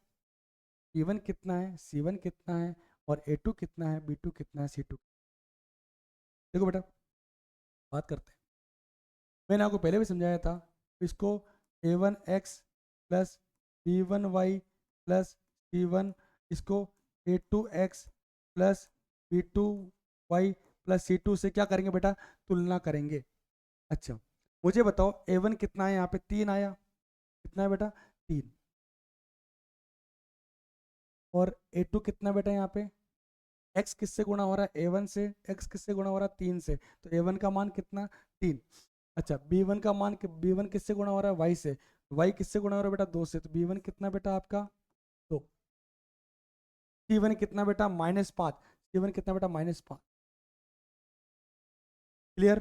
b1 कितना है, c1 कितना है, और a2 कितना है, b2 कितना है, c2। देखो बेटा, बात करते हैं, मैंने आपको पहले भी समझाया था, इसको a1x plus b1y plus c1, इसको a2x plus B2y plus C2 से क्या करेंगे बेटा, तुलना करेंगे। अच्छा मुझे बताओ A1 कितना है, यहाँ पे 3 आया, कितना है बेटा 3, और A2 कितना बेटा, यहाँ पे x किससे गुणा हो रहा है, A1 से, x किससे गुणा हो रहा है 3 से, तो A1 का मान कितना 3। अच्छा B1 का मान, B1 किससे गुणा हो रहा है y से, y किससे गुणा हो रहा है बेटा 2 से, तो B1 कितना बेटा आपका 2। C1 कितना बेटा -5, C1 कितना बेटा -5। क्लियर।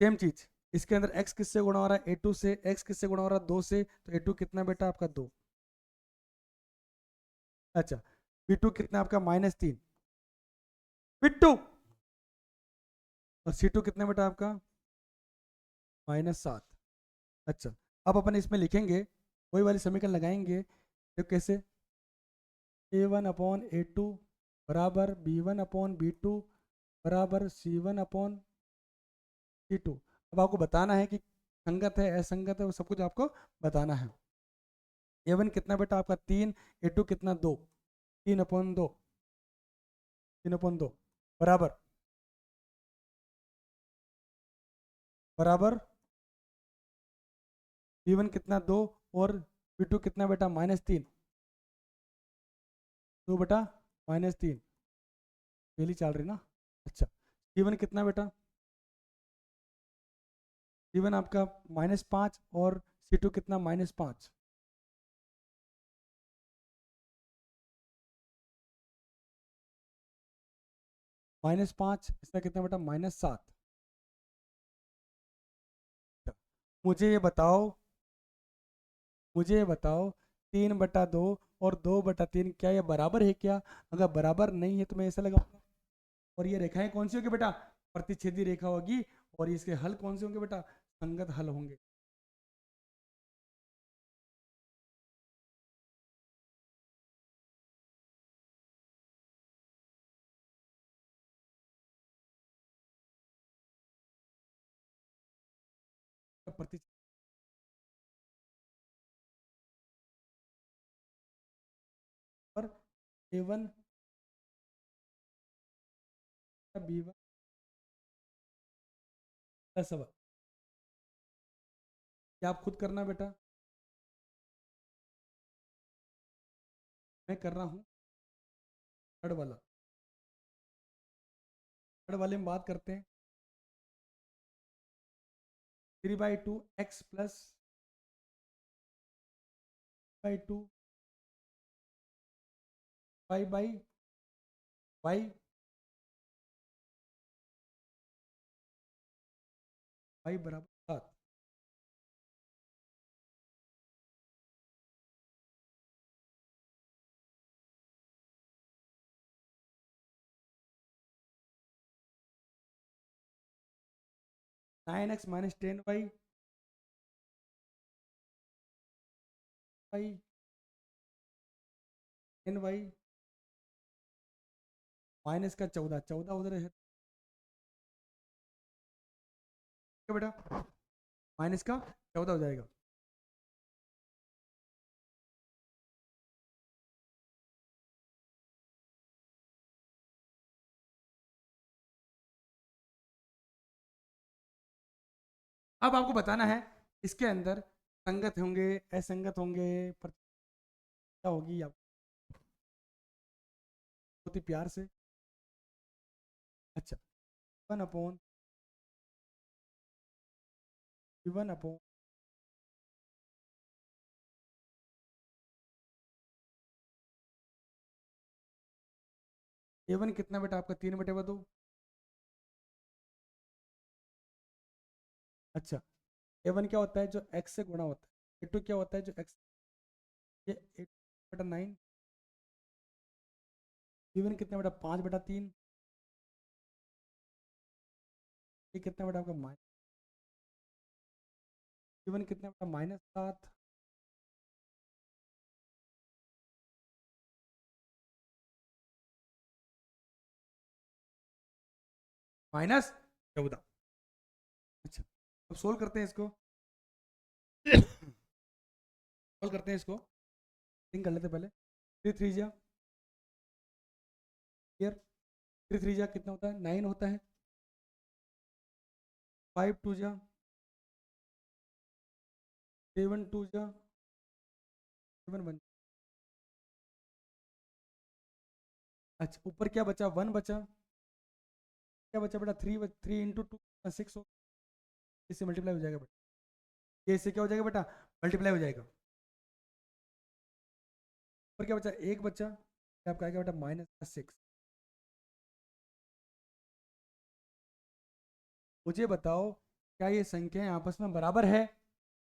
सेम चीज इसके अंदर x किससे गुणा हो रहा है A2 से, x किससे गुणा हो रहा है 2 से, तो A2 कितना बेटा आपका 2। अच्छा B2 कितना आपका -3 बिट्टू, और C2 कितना बेटा आपका -7। अच्छा अब अपन इसमें लिखेंगे, वही वाली समीकरण लगाएंगे, तो कैसे, A1/A2 बराबर B1/B2 बराबर C1/C2। अब आपको बताना है कि संगत है असंगत है, वो सब कुछ आपको बताना है। A1 कितना बेटा आपका 3, A2 कितना 2, 3/2, 3/2 बराबर बराबर B1 कितना 2, और B2 कितना बेटा -3, 2/-3, पहली चल रही ना। अच्छा C1 कितना बेटा, C1 आपका -5, और C2 कितना -5, -5, इसका कितना बेटा -7। मुझे ये बताओ, मुझे ये बताओ 3/2 और 2/3 क्या ये बराबर है क्या, अगर बराबर नहीं है तो मैं ऐसा लगाऊंगा, और ये रेखाएं कौन सी होगी बेटा, प्रतिच्छेदी रेखा होगी, और इसके हल कौन से होंगे बेटा, संगत हल होंगे। प्रति पर A1 B1 प्लस, अब क्या आप खुद करना बेटा, मैं कर रहा हूँ। थर्ड वाला, थर्ड वाले में बात करते हैं, 3/2 x प्लस 2 y/y, y बराबर 7। 9x -10y y 10y minus का 14, 14 उधर है क्या बेटा, माइनस का 14 हो जाएगा। अब आपको बताना है इसके अंदर संगत होंगे असंगत होंगे, क्या होगी, आप बहुत ही प्यार से। अच्छा 1/1/, A1 कितना बेटा आपका 3/2। अच्छा A1 क्या होता है जो x से गुणा होता है, A2 क्या होता है जो x, ये 8/9, B1 कितना बेटा 5/3, ये कितना बेटा आपका B1 कितना बेटा -7, -14। अच्छा अब सोल्व करते हैं इसको, सोल्व करते हैं इसको, थिंक कर लेते हैं पहले, 3 3 जा, क्लियर। 3 3 जा कितना होता है 9 होता है, 5 2 जा 7 2 जा 7 1। अच्छा ऊपर क्या बचा 1 बचा, क्या बचा बेटा 3 3 इंटू 2 6 हो, इससे मल्टीप्लाई हो जाएगा बेटा, ये इससे क्या हो जाएगा बेटा मल्टीप्लाई हो जाएगा। ऊपर क्या बचा 1 बचा, आपका आएगा बेटा -6। मुझे बताओ क्या ये संख्याएं आपस में बराबर है,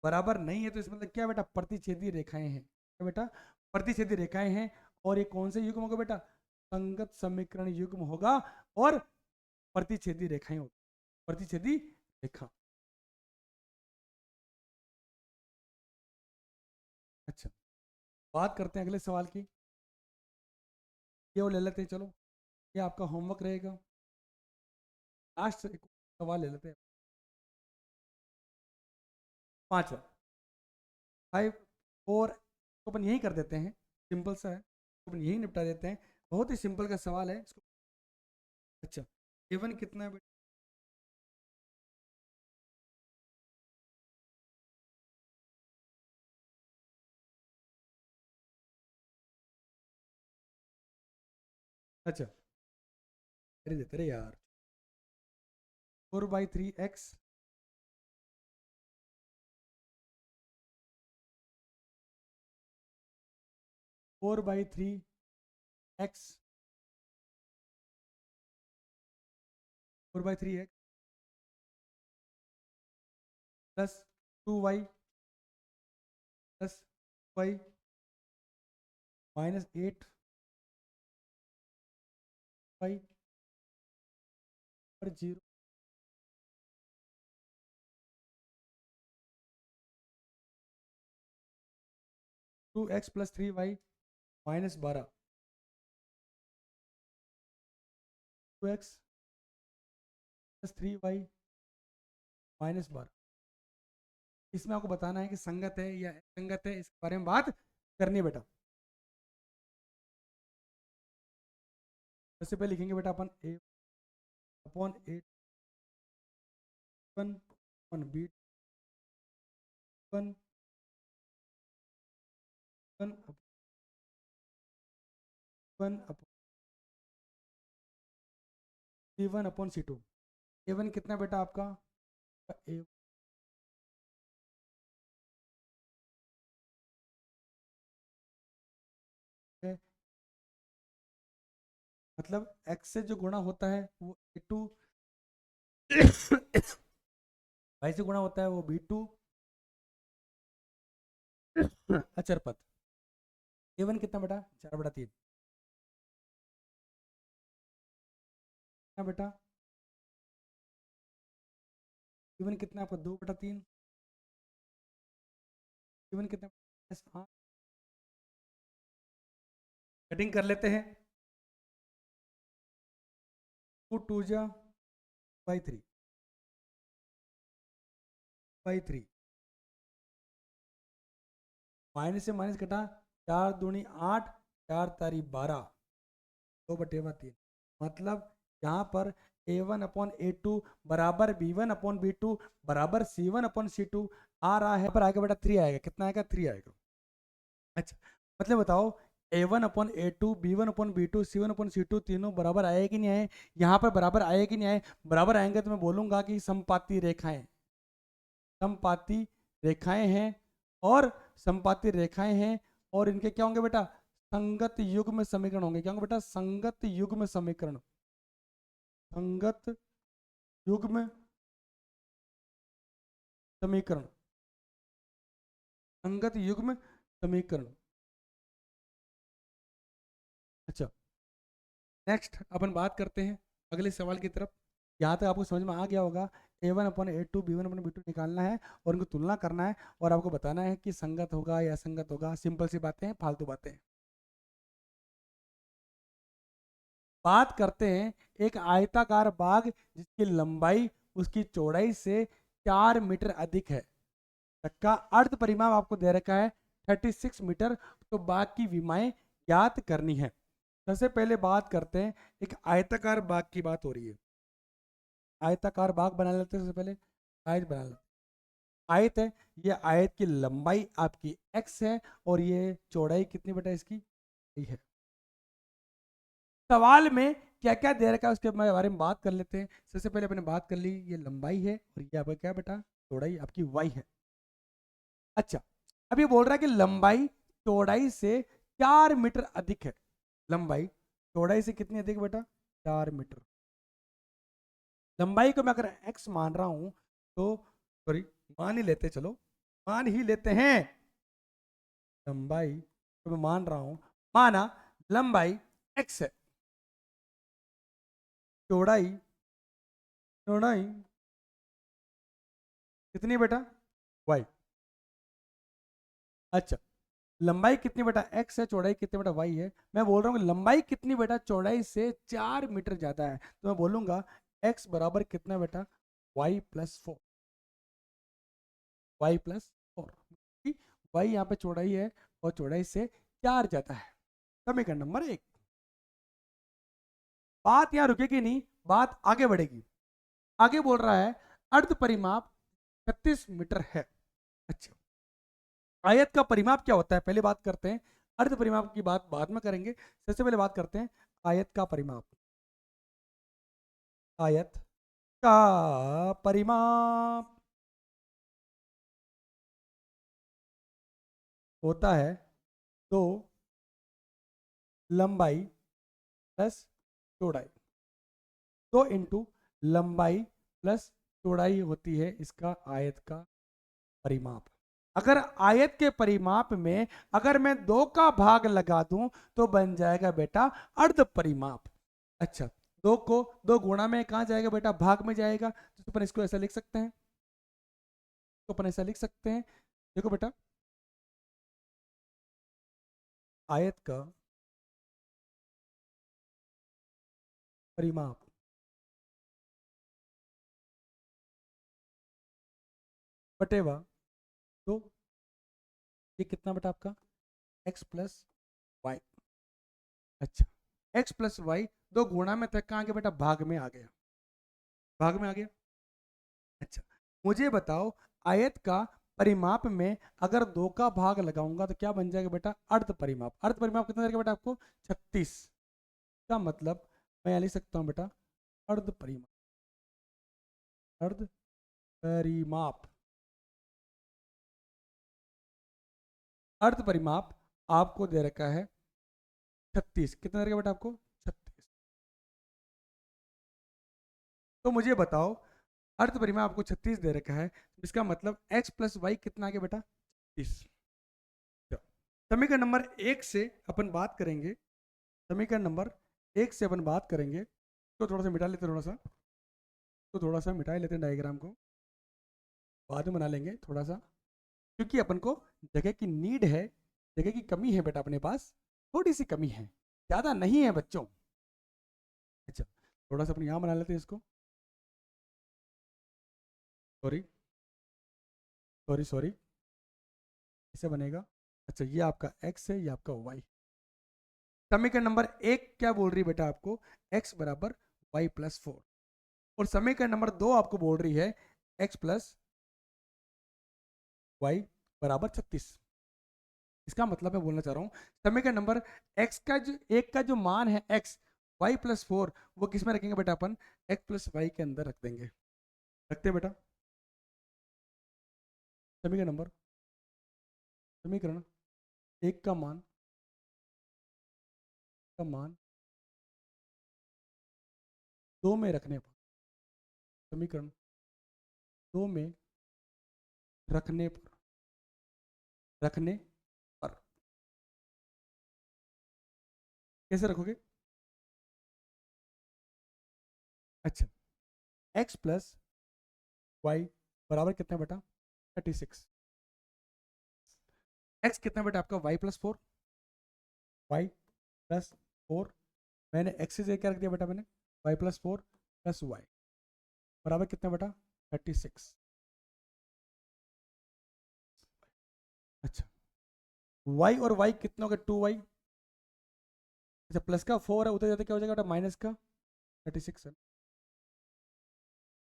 बराबर नहीं है तो इसमें मतलब क्या बेटा प्रतिच्छेदी रेखाएं हैं, क्या बेटा प्रतिच्छेदी रेखाएं हैं। और ये कौन से युग्म होगा बेटा संगत समीकरण युग्म होगा और प्रतिच्छेदी रेखाएं होगी, प्रतिच्छेदी रेखा। अच्छा बात करते हैं अगले सवाल की, ये वो ले लेते हैं, चलो ये आपका होमवर्क रहेगा। लास्ट एक सवाल ले लेते हैं, पांचवा 5 4 तो अपन यही कर देते हैं, सिंपल सा है तो अपन यही निपटा देते हैं, बहुत ही सिंपल का सवाल है इसको। अच्छा A1 कितना है बेटा, अच्छा अरे देते रहे यार 4/3x 4/3x 4/3x plus 2y plus y -8y और 0 2x plus 3y -12 2x plus 3y -12। इसमें आपको बताना है कि संगत है या असंगत है, इसके बारे में बात करनी है बेटा। सबसे पहले लिखेंगे बेटा अपन a upon A one upon B one one one C1 upon C2। A1 कितना बेटा आपका ए है, मतलब x से जो गुणा होता है वो A2 y से गुणा होता है वो B2 अचर पद। A1 कितना बेटा 4/3 कितना बेटा, A1 कितना आपका 2/3, A1 कितना हाँ कटिंग कर लेते हैं, 2 2 जा बाई थ्री माइनस से माइनस कटा 4 दूनी 8 4 तारी 12 2/3, मतलब यहाँ पर A1/A2 बराबर B1/B2 बराबर C1/C2 आ रहा है, पर आएगा बेटा 3 आएगा, कितना आएगा 3 आएगा। अच्छा मतलब बताओ A1/A2 B1/B2 C1/C2 तीनों बराबर आए कि नहीं आए, यहाँ पर बराबर आए कि नहीं आए, बराबर आएंगे तो मैं बोलूंगा कि समपाती रेखाएं, समपाती रेखाएं हैं और समपाती रेखाएं हैं और इनके क्या होंगे बेटा संगत युग्म समीकरण होंगे, क्या होंगे बेटा संगत युग्म समीकरण, संगत युग्म समीकरण, संगत युग्म समीकरण। अच्छा नेक्स्ट अपन बात करते हैं अगले सवाल की तरफ। यहाँ तक आपको समझ में आ गया होगा A1/A2 B1/B2 निकालना है और उनको तुलना करना है और आपको बताना है कि संगत होगा या असंगत होगा, सिंपल सी बातें हैं, फालतू बातें हैं। बात करते हैं एक आयताकार बाग जिसकी लंबाई उसकी चौड़ाई से 4 मीटर अधिक है, का अर्ध परिमाप आपको दे रखा है 36 मीटर, तो बाग की विमाएं ज्ञात करनी है। सबसे पहले बात करते हैं, एक आयताकार बाग की बात हो रही है। आयताकार बाग बना लेते हैं। सबसे पहले आयत बना लेते हैं। आयत है, ये आयत की लंबाई आपकी x है और ये चौड़ाई कितनी बेटा इसकी y है। सवाल में क्या क्या दे रखा है उसके बारे में बात कर लेते हैं। सबसे पहले अपने बात कर ली, ये लंबाई है और ये आपका क्या बेटा चौड़ाई आपकी y है। अच्छा, अब ये बोल रहा है कि लंबाई चौड़ाई से 4 मीटर अधिक है। लंबाई चौड़ाई से कितनी अधिक बेटा 4 मीटर। लंबाई को मैं अगर x मान रहा हूं तो सॉरी मान ही लेते, चलो मान ही लेते हैं। लंबाई तो मैं मान रहा हूं, माना लंबाई x है, चौड़ाई चौड़ाई कितनी बेटा y। अच्छा, लंबाई कितनी बेटा x है, चौड़ाई कितनी बेटा y है। मैं बोल रहा हूँ लंबाई कितनी बेटा चौड़ाई से 4 मीटर ज्यादा है, तो मैं बोलूंगा x बराबर कितना बेटा y+4। y+4, y यहाँ पे चौड़ाई है और चौड़ाई से 4 ज्यादा है। समीकरण नंबर 1। बात यहाँ रुकेगी नहीं, बात आगे बढ़ेगी। आगे बोल रहा है अर्ध परिमाप 36 मीटर है। अच्छा, आयत का परिमाप क्या होता है पहले बात करते हैं। अर्ध परिमाप की बात बाद में करेंगे, सबसे पहले बात करते हैं आयत का परिमाप। आयत का परिमाप होता है तो लंबाई प्लस चौड़ाई, तो इंटू लंबाई प्लस चौड़ाई होती है इसका आयत का परिमाप। अगर आयत के परिमाप में अगर मैं 2 का भाग लगा दूं तो बन जाएगा बेटा अर्ध परिमाप। अच्छा, 2 को 2 गुणा में कहाँ जाएगा बेटा भाग में जाएगा, तो अपन इसको ऐसा लिख सकते हैं, तो अपन ऐसा लिख सकते हैं। देखो बेटा, आयत का परिमाप बटेवा तो ये कितना बेटा आपका x+y। अच्छा, x+y 2 गुणा में तक कहाँ आ गया बेटा भाग में आ गया, भाग में आ गया। अच्छा, मुझे बताओ आयत का परिमाप में अगर 2 का भाग लगाऊंगा तो क्या बन जाएगा बेटा अर्ध परिमाप। अर्ध परिमाप कितना देगा बेटा आपको 36 का मतलब मैं यहाँ लिख सकता हूँ बेटा अर्ध परिमाप। अर्ध परिमाप, अर्ध परिमाप आपको दे रखा है 36। कितना दे रखा बेटा आपको 36। तो मुझे बताओ अर्ध परिमाप आपको 36 दे रखा है, इसका मतलब x+y कितना आ गया बेटा 30। समीकरण नंबर 1 से अपन बात करेंगे, समीकरण नंबर 1 से अपन बात करेंगे, तो थोड़ा सा मिटा लेते हैं, थोड़ा सा मिटा लेते हैं डायग्राम को, बाद में बना लेंगे थोड़ा सा, क्योंकि अपन को जगह की नीड है, जगह की कमी है बेटा अपने पास, थोड़ी सी कमी है, ज़्यादा नहीं है बच्चों। अच्छा, थोड़ा सा अपन यहाँ बना लेते हैं इसको, सॉरी सॉरी सॉरी, इसे बनेगा। अच्छा, ये आपका x है, ये आपका y। समीकरण नंबर 1 क्या बोल रही है बेटा आपको x बराबर y+4, और समीकरण नंबर 2 आपको बोल रही है x+y बराबर 36। इसका मतलब मैं बोलना चाह रहा हूँ समीकरण नंबर x का जो एक का जो मान है x y+4 वो किस में रखेंगे बेटा अपन x+y के अंदर रख देंगे। रखते हैं बेटा, समीकरण नंबर समीकरण 1 का मान 2 में रखने पर, समीकरण 2 में रखने पर, रखने पर कैसे रखोगे। अच्छा, x+y बराबर कितना बेटा 36। x कितना बेटा आपका y+4, y+4, मैंने x से क्या रख दिया बेटा मैंने y+4+y बराबर कितना बेटा 36। अच्छा, y और y कितना हो गया 2y, अच्छा प्लस का 4 है, उधर जाते क्या हो जाएगा बेटा माइनस का 36 है।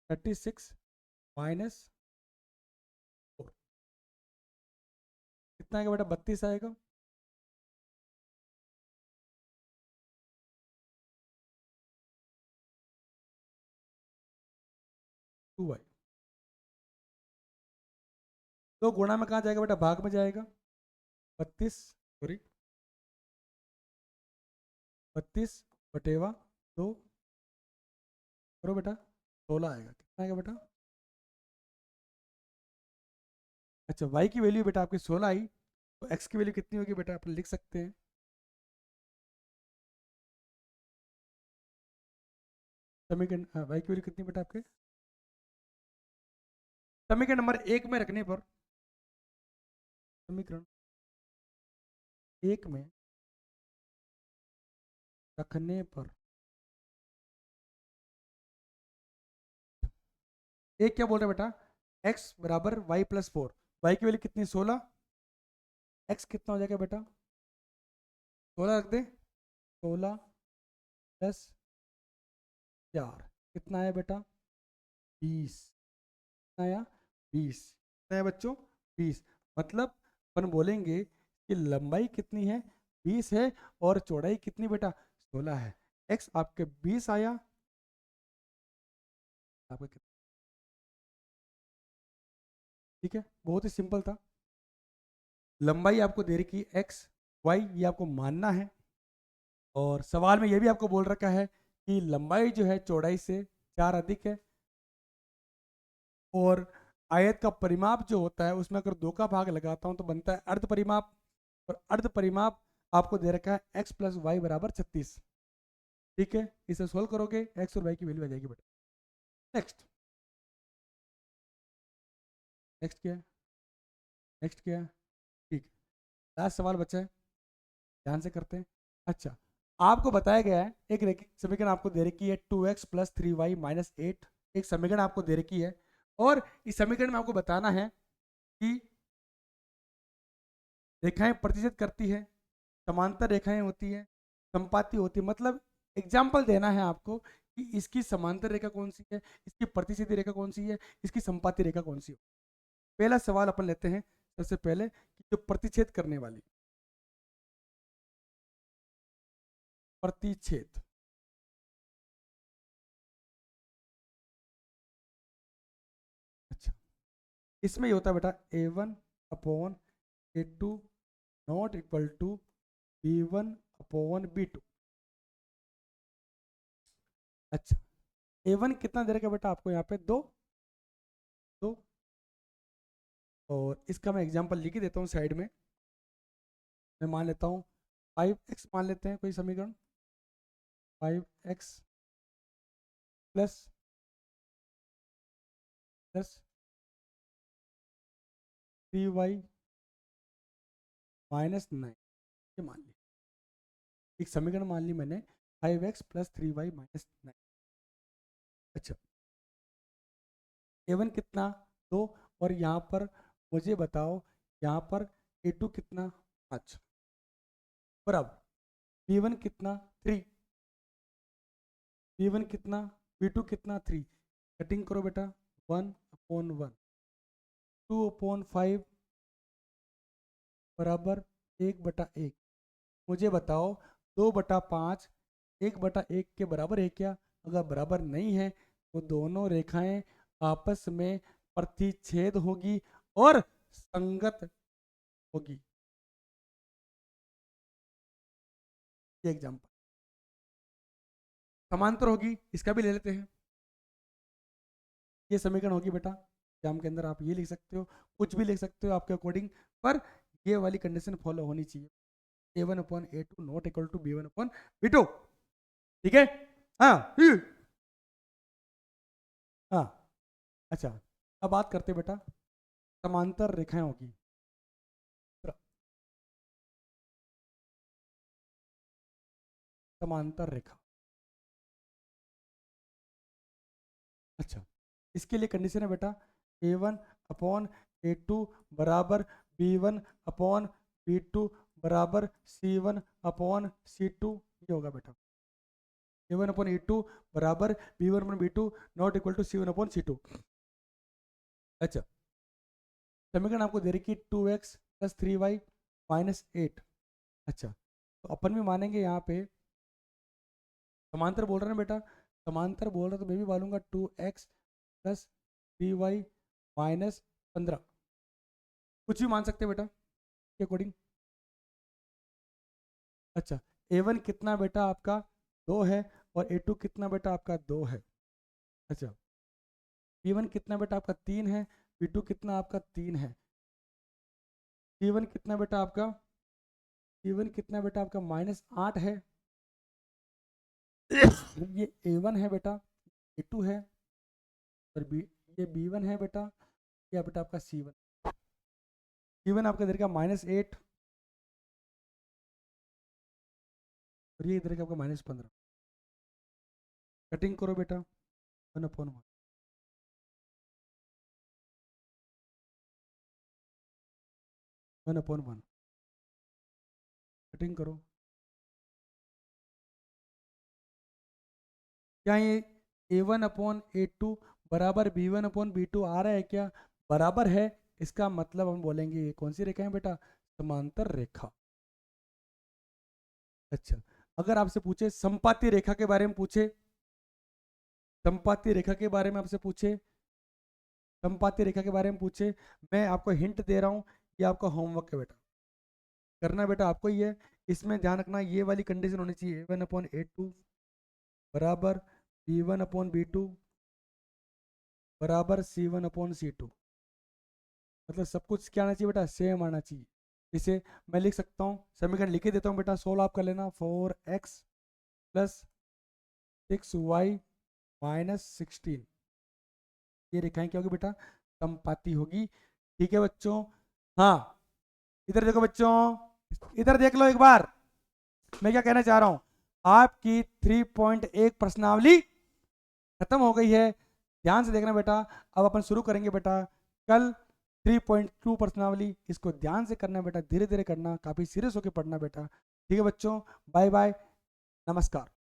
36 माइनस 4 कितना आएगा बेटा 32 आएगा। टू वाई तो गुणा में कहाँ जाएगा बेटा भाग में जाएगा 32 सॉरी 32 बटेवा 2 करो बेटा 16 आएगा। कितना आएगा बेटा। अच्छा y की वैल्यू बेटा आपकी 16 आई तो x की वैल्यू कितनी होगी बेटा आप लिख सकते हैं। समीकरण y की वैल्यू कितनी बेटा आपके समीकरण नंबर 1 में रखने पर समीकरण 1 में रखने पर एक क्या बोल रहे हैं बेटा x बराबर y प्लस 4 y की वैल्यू कितनी 16 x कितना हो जाएगा बेटा 16 रख दे 16 प्लस 4 कितना है बेटा 20 कितना आया 20 कितना है बच्चों 20 मतलब अपन बोलेंगे कि लंबाई कितनी है 20 है और चौड़ाई कितनी बेटा 16 है। x आपके 20 आया आपका कितना ठीक है बहुत ही सिंपल था। लंबाई आपको दे रखी x y ये आपको मानना है और सवाल में ये भी आपको बोल रखा है कि लंबाई जो है चौड़ाई से 4 अधिक है और आयत का परिमाप जो होता है उसमें अगर 2 का भाग लगाता हूं तो बनता है अर्ध परिमाप और अर्ध परिमाप आपको दे रखा है x प्लस वाई बराबर 36। ठीक है इसे सोल्व करोगे x और y की वैल्यू आ जाएगी बेटा। नेक्स्ट नेक्स्ट क्या है नेक्स्ट क्या है ठीक लास्ट सवाल बचा है ध्यान से करते हैं। अच्छा आपको बताया गया है एक रैखिक समीकरण आपको दे रखी है 2x प्लस 3y माइनस 8 एक समीकरण आपको दे रखी है और इस समीकरण में आपको बताना है कि रेखाएं प्रतिच्छेद करती है समांतर रेखाएं होती है संपाती होती है मतलब एग्जाम्पल देना है आपको कि इसकी समांतर रेखा कौन सी है इसकी प्रतिच्छेदी रेखा कौन सी है इसकी संपाती रेखा कौन सी है। पहला सवाल अपन लेते हैं सबसे पहले कि जो प्रतिच्छेद करने वाली प्रतिच्छेद अच्छा इसमें ये होता है बेटा a1 upon a2 not equal to b1 upon b2। अच्छा a1 कितना दे रखा बेटा आपको यहाँ पे 2 2 और इसका मैं एग्जांपल लिख ही देता हूँ साइड में। मैं मान लेता हूँ 5x मान लेते हैं कोई समीकरण 5x plus plus 3y minus 9 ये मान ली एक समीकरण मान ली मैंने 5x प्लस 3y माइनस 9। अच्छा a1 कितना 2 और यहाँ पर मुझे बताओ यहाँ पर a2 कितना 5 बराबर b1 कितना 3 b1 कितना b2 कितना 3 कटिंग करो बेटा 1 अपॉन 1 2 अपॉन 5 बराबर 1/1। मुझे बताओ 2/5 1/1 के बराबर है क्या अगर बराबर नहीं है तो दोनों रेखाएं आपस में प्रतिच्छेद होगी और संगत होगी। ये एग्जाम्पल समांतर होगी इसका भी ले लेते हैं। ये समीकरण होगी बेटा एग्जाम के अंदर आप ये लिख सकते हो कुछ भी लिख सकते हो आपके अकॉर्डिंग पर ये वाली कंडीशन फॉलो होनी चाहिए a1 upon a2 not equal to b1 upon b2। ठीक है हाँ हाँ अच्छा अब बात करते हैं बेटा समांतर रेखाएं होगी समांतर रेखा। अच्छा इसके लिए कंडीशन है बेटा a1 अपॉन a2 बराबर b1 अपॉन b2 बराबर c1 अपॉन c2 ये होगा बेटा a1 अपॉन a2 बराबर b1 upon b2 not equal to c1 upon c2। अच्छा, समीकरण आपको दे रही कि 2x प्लस 3y माइनस 8। अच्छा, तो अपन भी मानेंगे यहाँ पे समांतर बोल रहा है ना बेटा, समांतर बोल रहा तो मैं भी बोलूँगा 2x प्लस 3y माइनस 15, कुछ भी मान सकते हैं बेटा के अकॉर्डिंग। अच्छा, a1 कितना बेटा आपका 2 है और a2 कितना बेटा आपका 2 है। अच्छा, b1 कितना बेटा आपका 3 है, b2 कितना आपका 3 है, c1 कितना बेटा आपका, c1 कितना बेटा आपका माइनस 8 है। ये a1 है बेटा, a2 है और ये b1 है बेटा, ये बेटा आपका c1 आपका इधर का -8 और ये इधर का आपका -15। कटिंग करो बेटा 1/1 1/1 कटिंग करो। क्या ये a1/a2 बराबर b1/b2 आ रहा है क्या? बराबर है, इसका मतलब हम बोलेंगे ये कौन सी रेखा है बेटा? समांतर रेखा। अच्छा, अगर आपसे पूछे संपाती रेखा के बारे में पूछे, संपाती रेखा के बारे में आपसे पूछे, संपाती रेखा के बारे में पूछे, मैं आपको हिंट दे रहा हूँ, ये आपका होमवर्क है बेटा, करना बेटा आपको ही है। इसमें ध्यान रखना ये वाली कंडीशन होनी चाहिए, a1/a2 बराबर b1/b2 बराबर c1/c2। मतलब सब कुछ क्या आना चाहिए बेटा? सेम आना चाहिए। इसे मैं लिख सकता हूँ, समीकरण लिख ही देता हूँ बेटा, सोल्व आप कर लेना। 4x प्लस 6y माइनस 16, ये रेखाएं क्या होगी बेटा? समपाती होगी। ठीक है बच्चों? हाँ, इधर देखो बच्चों, इधर देख लो एक बार, मैं क्या कहना चाह रहा हूं। आपकी 3.1 प्रश्नावली खत्म हो गई है, ध्यान से देखना बेटा। अब अपन शुरू करेंगे बेटा कल 3.2 प्रश्नावली, इसको ध्यान से करना बेटा, धीरे धीरे करना, काफी सीरियस होकर पढ़ना बेटा। ठीक है बच्चों, बाय बाय, नमस्कार।